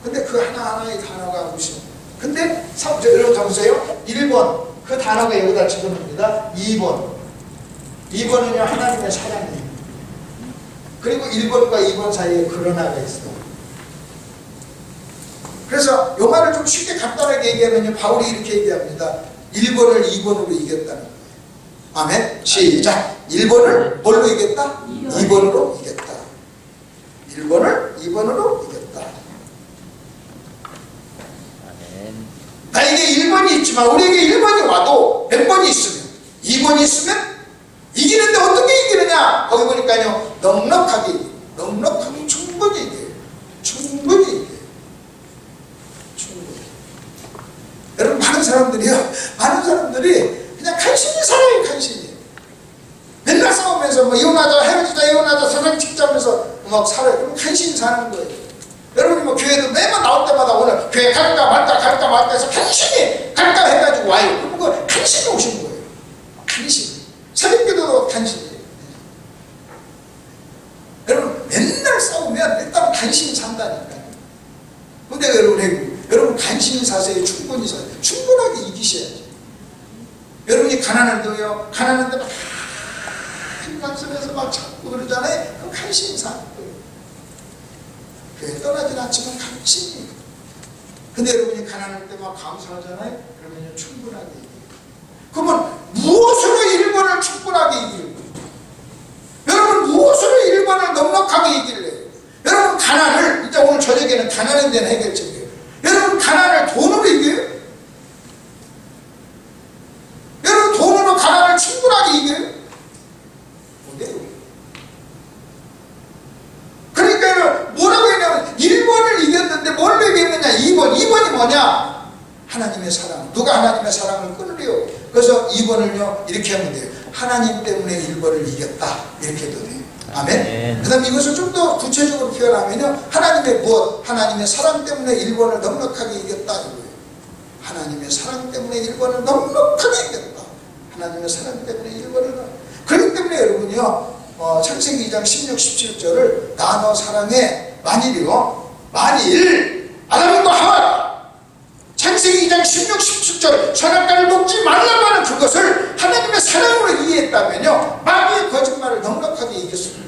근데 그 하나하나의 단어가 무시해요. 근데 여러분 가보세요. 1번 그 단어가 여기다 집어넣습니다. 2번은요 하나님의 사랑이에요. 그리고 1번과 2번 사이에 그러나가 있어요. 그래서 요 말을 좀 쉽게 간단하게 얘기하면 바울이 이렇게 얘기합니다. 1번을 2번으로 이겼다는 거예요. 아멘. 시작. 1번을 뭘로 이겼다? 2번으로 이겼다. 1번을 2번으로 이겼다. 아멘. 나에게 1번이 있지만 우리에게 1번이 와도 몇 번이 있으면 2번이 있으면 이기는데 어떻게 이기느냐? 거기 보니까요 넉넉하게 충분히 이겨요. 충분히 이겨요. 여러분 많은 사람들이 그냥 간신히 살아요. 간신히 맨날 싸우면서 뭐 이혼하자 헤어지자 세상 찍자면서 막 살아요. 그럼 간신히 사는 거예요. 여러분이 뭐 교회도 매번 나올 때마다 오늘 교회 갈까 말까 해서 간신히 갈까 해가지고 와요. 그럼 그거 간신히 오신 거예요. 간신히 새벽기도도 간신히. 여러분 맨날 싸우면 일단 간신히 산다니까요. 근데 여러분 간신히 사세요. 충분히 사세요. 충분하게 이기셔야지. 여러분이 가난한데요. 가난한데 막 한간섭에서 막 찾고 그러잖아요. 그럼 간신히 사는 거예요. 교회 떠나진 않지만 간신히. 근데 여러분이 가난할 때 막 감사하잖아요. 그러면 충분하게 이겨요. 그러면 무엇으로 1번을 충분하게 이길래요? 여러분 무엇으로 1번을 넉넉하게 이길래요? 여러분 가난을 이제 오늘 저녁에는 가난에 대한 해결책이에요. 여러분 가난을 돈으로 이겨요? 여러분 돈으로 가난을 충분하게 이겨요? 못해요. 그러니까 뭐라고 했냐면 1번을 이겼는데 뭘로 이겼느냐? 2번이 뭐냐? 하나님의 사랑. 누가 하나님의 사랑을 끊으려? 그래서 2번을요 이렇게 하면 돼요. 하나님 때문에 일벌을 이겼다. 이렇게도 돼요. 아멘. 아멘. 그 다음 이것을 좀 더 구체적으로 표현하면요, 하나님의 무엇? 하나님의 사랑 때문에 일벌을 넉넉하게 이겼다 이거예요. 하나님의 사랑 때문에 일벌을 넉넉하게 이겼다. 하나님의 사랑 때문에 일벌을 그렇기 때문에 여러분이요, 창세기 2장 16, 17절을 나 너 사랑해 만일 아담과 하와 창세기 2장 16, 17절 선악과를 먹지 말라고 하는 그것을 하나님의 사랑으로 이해했다면요, 마귀의 거짓말을 넉넉하게 이겼습니다.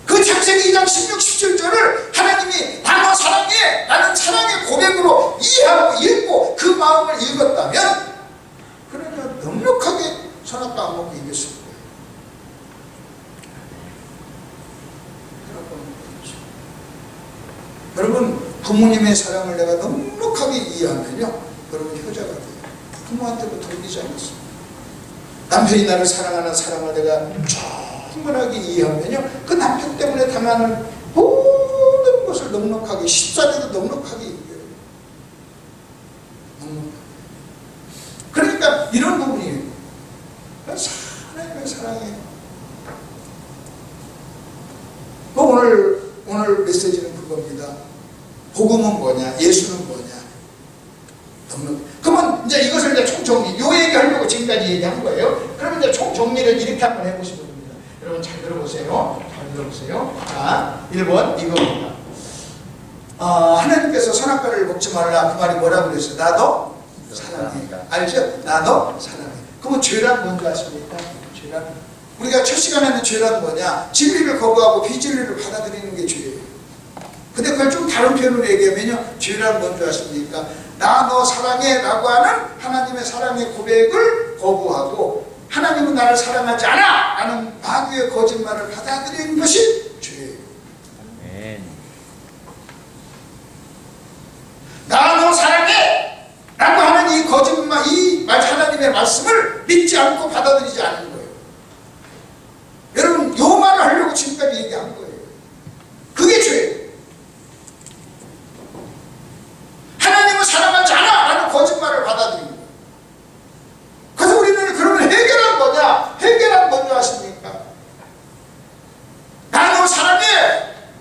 그 창세기 2장 16, 17절을 하나님이 나 너 사랑해 라는 사랑의 고백으로 이해하고 읽고 그 마음을 읽었다면 그러면 넉넉하게 선악과 안 먹고 이겼을 거예요. 여러분, 부모님의 사랑을 내가 넉넉하게 이해하면요, 여러분 효자가 돼요. 부모한테도 돌리지 않았습니다. 남편이 나를 사랑하는 사랑을 내가 충분하게 이해하면요, 그 남편 때문에 당하는 모든 것을 넉넉하게, 14대도 넉넉하게 이겨요. 넉넉하게. 그러니까 이런 부분이에요. 하나님의 사랑이에요. 오늘 메시지는 그겁니다. 복음은 뭐냐? 예수는 뭐냐? 그러면 이제 이것을 이제 총정리, 요 얘기하려고 지금까지 얘기한 거예요. 그러면 이제 총정리를 이렇게 한번 해보시면 됩니다. 여러분 잘 들어보세요. 잘 들어보세요. 자, 1번 이겁니다. 하나님께서 선악과를 먹지 말라. 그 말이 뭐라고 그랬어요? 나도 사랑해. 알죠? 나도 사랑해. 그러면 죄란 뭔지 아십니까? 죄란. 우리가 첫 시간에는 죄란 뭐냐? 진리를 거부하고 비진리를 받아들이는 게 죄예요. 근데 그걸 좀 다른 표현으로 얘기하면요, 죄란 뭔지 아십니까? 나 너 사랑해 라고 하는 하나님의 사랑의 고백을 거부하고 하나님은 나를 사랑하지 않아 라는 마귀의 거짓말을 받아들이는 것이 죄예요. 아멘. 나 너 사랑해 라고 하는 이 거짓말, 이 하나님의 말씀을 믿지 않고 받아들이지 않는 거예요. 여러분, 요 말을 하려고 지금까지 얘기한 거예요. 그게 죄예요. 하나님은 사랑하지 않아 라는 거짓말을 받아들이는 거예요. 그래서 우리는 그러면 해결한 뭐냐? 해결한 뭔지 아십니까? 나 너 사랑해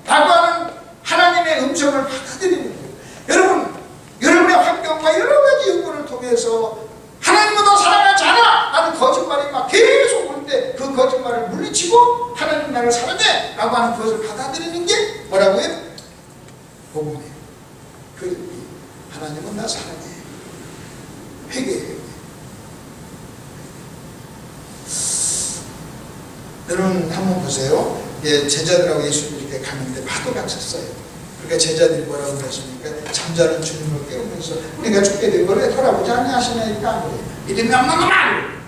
라고 하는 하나님의 음성을 받아들이는 거예요. 여러분의 환경과 여러 가지 요구를 통해서 하나님은 너 사랑하지 않아 라는 거짓말이 막 계속 올 때 그 거짓말을 물리치고 하나님 나를 사랑해 라고 하는 그것을 받아들이는 게 뭐라고요? 복음이에요. 하나님은 나 사랑해. 회개해요. 여러분 한번 보세요. 제자들하고 예수님이 이렇게 가는데 파도가 쳤어요. 그러니까 제자들이 뭐라고 그러십니까? 잠자는 주님을 깨우면서 우리가 죽게 된 걸 왜 돌아보지 아니하시나이까? 이름이 엄마만.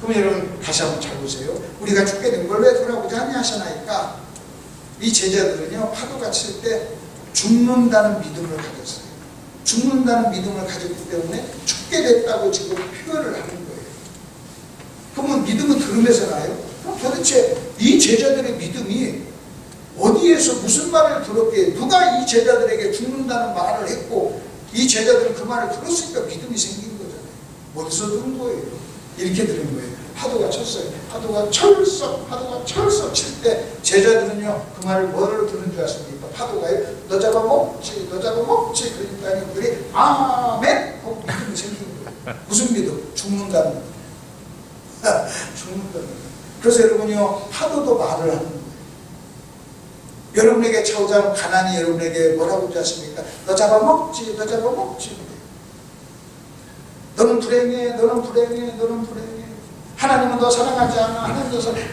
그럼 여러분 다시 한번 잘 보세요. 우리가 죽게 된 걸 왜 돌아보지 아니하시나이까? 이 제자들은요, 파도가 칠 때 죽는다는 믿음을 가졌어요. 죽는다는 믿음을 가졌기 때문에 죽게 됐다고 지금 표현을 하는 거예요. 그러면 믿음은 들음에서 나요? 그럼 도대체 이 제자들의 믿음이 어디에서 무슨 말을 들었기에 누가 이 제자들에게 죽는다는 말을 했고 이 제자들은 그 말을 들었으니까 믿음이 생긴 거잖아요. 어디서 들은 거예요? 이렇게 들은 거예요. 파도가 쳤어요. 파도가 철썩 칠 때 제자들은요, 그 말을 뭐로 들은 줄 아십니까? 파도가요, 너 잡아먹지 그러니까 그들이 아멘 하고 믿음이 생긴 거예요. 무슨 믿음? 죽는다는 믿음. 죽는다는 믿음. 그래서 여러분이요, 파도도 말을 하는 거예요. 여러분에게 처우장 가난이 여러분에게 뭐라고 하지 않습니까? 너 잡아먹지 너는 불행해. 하나님은 너 사랑하지 않아.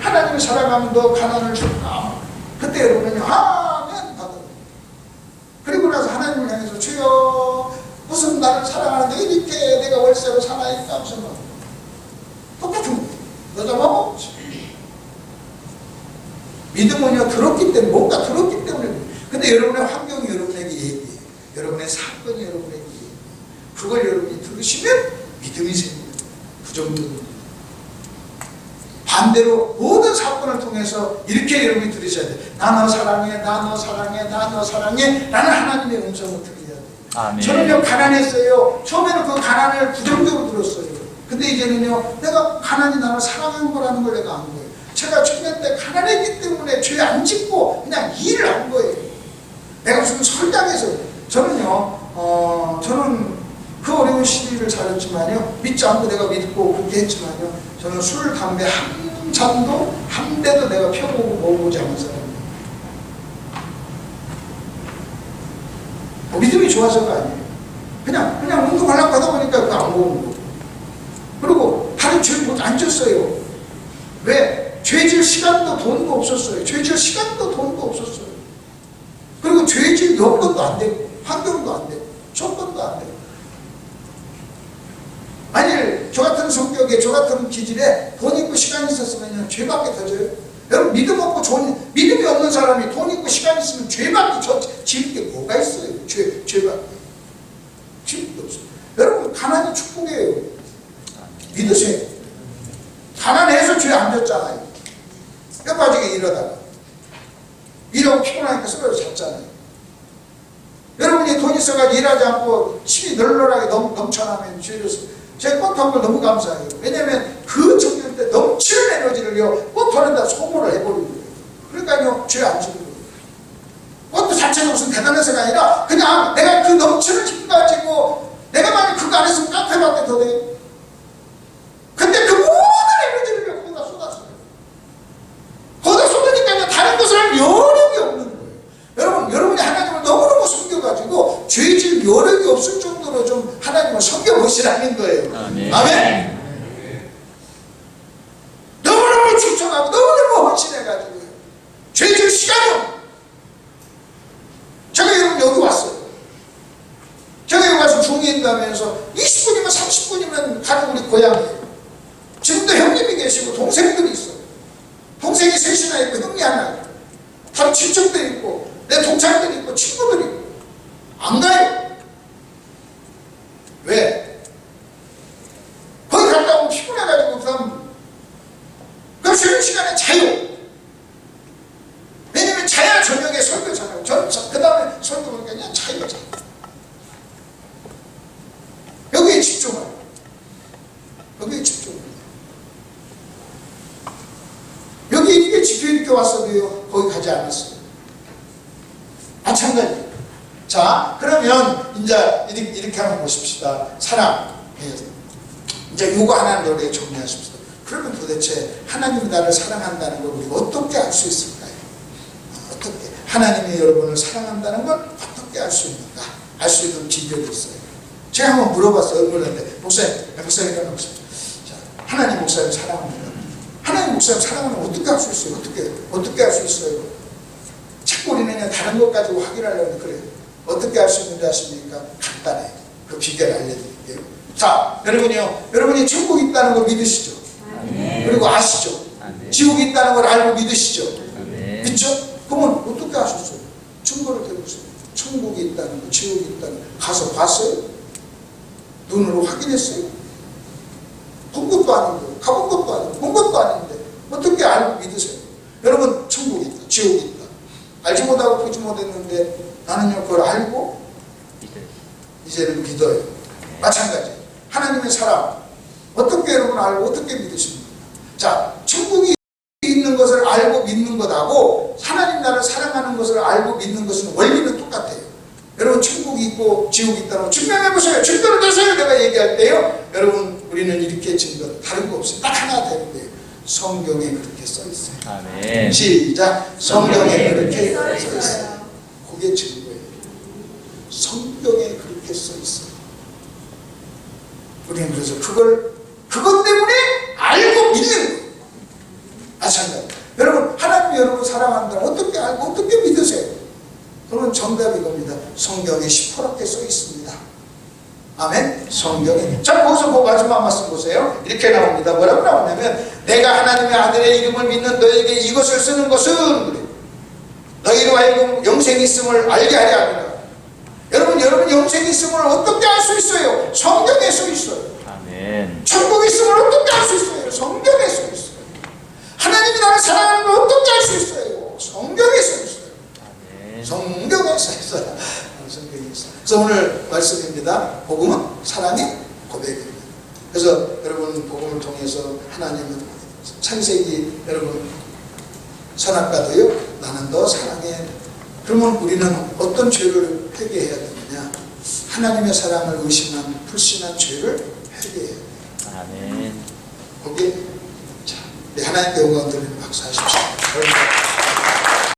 하나님을 사랑하면 너 가난을 줄까? 그때 여러분은 아멘 받아. 그리고 나서 하나님을 향해서 주여 무슨 나를 사랑하는데 이렇게 내가 월세로 사나이까? 무슨 말 똑같은 거예요. 너 잡아먹지. 믿음은요, 들었기 때문에, 뭔가 들었기 때문에. 근데 여러분의 환경이 여러분에게 얘기해요. 여러분의 사건이 여러분에게 얘기해요. 그걸 여러분이 들으시면 믿음이 생깁니다. 그 정도는. 반대로 모든 사건을 통해서 이렇게 여러분이 들으셔야 돼요. 나 너 사랑해 라는 하나님의 음성을 들어야 돼요. 아멘. 저는요, 가난했어요. 처음에는 그 가난을 부정적으로 들었어요. 근데 이제는요, 내가 가난이 나를 사랑한 거라는 걸 내가 안 거예요. 제가 청년 때 가난했기 때문에 죄 안 짓고 그냥 일을 한 거예요. 내가 무슨 설당해서. 저는 그 어려운 시기를 잘했지만요, 믿지 않고 내가 믿고 그렇게 했지만요, 저는 술, 담배 한 잔도 한 대도 내가 펴보고 먹어보지 않은 사람이에요. 믿음이 좋아서가 아니에요. 그냥 운동하려고 하다 보니까 그거 안 먹는 거고. 그리고 다른 죄를 안 졌어요. 왜? 죄질 시간도 돈도 없었어요. 죄질 시간도 돈도 없었어요. 그리고 죄질 여건도 안 되고, 환경도 안 되고, 조건도 안 되고. 만일 저 같은 성격에, 저 같은 기질에 돈 있고 시간이 있었으면 죄밖에 더 져요. 여러분, 믿음이 없는 사람이 돈 있고 시간 있으면 죄밖에 지을 게 뭐가 있어요? 죄밖에. 지을 게 없어요. 여러분, 가난이 축복이에요. 믿으세요. 가난해서 죄 안 졌잖아요. 뼈 빠지게 일하다가. 일하고 피곤하니까 쓰러져 잤잖아요. 여러분이 돈 있어가지고 일하지 않고 침이 널널하게 넘쳐나면 죄를 제가 꽃한 걸 너무 감사해요. 왜냐면 그 청년 때 넘치는 에너지를요, 꽃하는다 소모를 해버리는 거예요. 그러니까요, 죄 안 지는 거예요. 꽃도 자체가 무슨 대단해서가 아니라 그냥 내가 그 넘치는 힘 가지고 내가 만약 그거 안 했으면 깡패밖에 더 돼요. 근데 그 모든 에너지를 거기다 쏟았어요. 거기다 쏟으니까 다른 것을 할 여력이 없는 거예요. 여러분이 하나님을 너무너무 섬겨가지고 죄질 여력이 없을 정도로 좀 하나님을 섬겨보시라는 거예요. 아멘. 너무너무 추천하고 너무너무 헌신해가지고 죄질 시간이 없어요. 제가 여러분 여기 왔어요. 제가 여기 와서 중의인다면서 20분이면 30분이면 가는 우리 고향이에요. 지금도 형님이 계시고 동생들이 있어요. 동생이 셋이나 있고 형이 하나 있고 다른 친척들이 있고 내 동창들이 있고 친구들이 있고 안 가요. 왜? 거기 갔다 오면 피곤해가지고 그럼 쉬는 시간에 자요. 왜냐면 자야 저녁에 설교잖아요. 그 다음에 설교 보니까 그냥 자요. 여기에 집중해요. 여기에 집중해요. 여기 이렇게 집회 이렇게 왔어도요, 거기 가지 않았어요. 마찬가지. 자, 그러면 이제 이렇게 한번 보십시다. 사랑. 이제 요거 하나는 여기에 정리하십시다. 그러면 도대체 하나님이 나를 사랑한다는 걸 우리가 어떻게 알 수 있을까요? 어떻게? 하나님이 여러분을 사랑한다는 걸 어떻게 알 수 있는가? 알 수 있는 비결이 있어요. 제가 한번 물어봤어요. 얼굴한테. 목사님 일어나 보세요. 자, 하나님 목사님 사랑합니다. 하나님 목사님 사랑하면 어떻게 할 수 있어요? 어떻게 할 수 있어요? 자꾸 우리는 그냥 다른 것 가지고 확인하려고 그래요. 어떻게 할 수 있는지 아십니까? 간단해요. 그 비결 알려드릴게요. 자, 여러분이 천국이 있다는 걸 믿으시죠? 아멘. 그리고 아시죠? 아멘. 지옥이 있다는 걸 알고 믿으시죠? 아멘. 믿죠? 그러면 어떻게 하셨어요? 증거를 대보세요. 천국이 있다는 거, 지옥이 있다는 거. 가서 봤어요? 눈으로 확인했어요? 본 것도 아니고, 가본 것도 아니고, 본 것도 아닌데 어떻게 알고 믿으세요? 여러분, 천국이 있다, 지옥이 있다. 알지 못하고 보지 못했는데 나는요, 그걸 알고 이제는 믿어요. 마찬가지. 하나님의 사랑. 어떻게 여러분 알고 어떻게 믿으십니까? 자, 천국이 있는 것을 알고 믿는 것하고 하나님 나를 사랑하는 것을 알고 믿는 것은 원리는 똑같아요. 여러분, 천국이 있고 지옥이 있다고 증명해보세요. 증거를 대세요. 내가 얘기할 때요, 여러분, 우리는 이렇게 증거 다른 거 없어요. 딱 하나 되는데요. 성경에 그렇게 써 있어요. 아멘. 시작. 성경에 그렇게 써 있어요. 그게 증거예요. 성경에 그렇게 써 있어요. 우리는 그래서 그것 때문에 알고 믿는 거예요. 마찬가지. 여러분, 하나님이 여러분 사랑한다면 어떻게 알고 어떻게 믿으세요? 그러면 정답이 겁니다. 성경에 시퍼렇게 써 있습니다. 아멘? 성경에. 자, 거기서 그 마지막 말씀 보세요. 이렇게 나옵니다. 뭐라고 나오냐면, 내가 하나님의 아들의 이름을 믿는 너에게 이것을 쓰는 것은 그래. 너희로 하여금 영생이 있음을 알게 하려 합니다. 여러분 영생이 있음을 어떻게 알 수 있어요? 성경에 써 있어요. 아멘. 천국이 있음을 어떻게 알 수 있어요? 성경에 써 있어요. 하나님이 나를 사랑하는 걸 어떻게 알 수 있어요? 성경에 써 있어요. 아멘. 성경에 써 있어요. 성경에 있어요. 그래서 오늘 말씀입니다. 복음은 사랑의 고백입니다. 그래서 여러분 복음을 통해서 하나님은 창세기 여러분 선악과도요 나는 너 사랑해. 그러면 우리는 어떤 죄를 회개해야 되느냐? 하나님의 사랑을 의심한 불신한 죄를 회개해야 돼요. 아멘. 거기에 자, 우리 하나님께 영광 돌리는 박수 하십시오.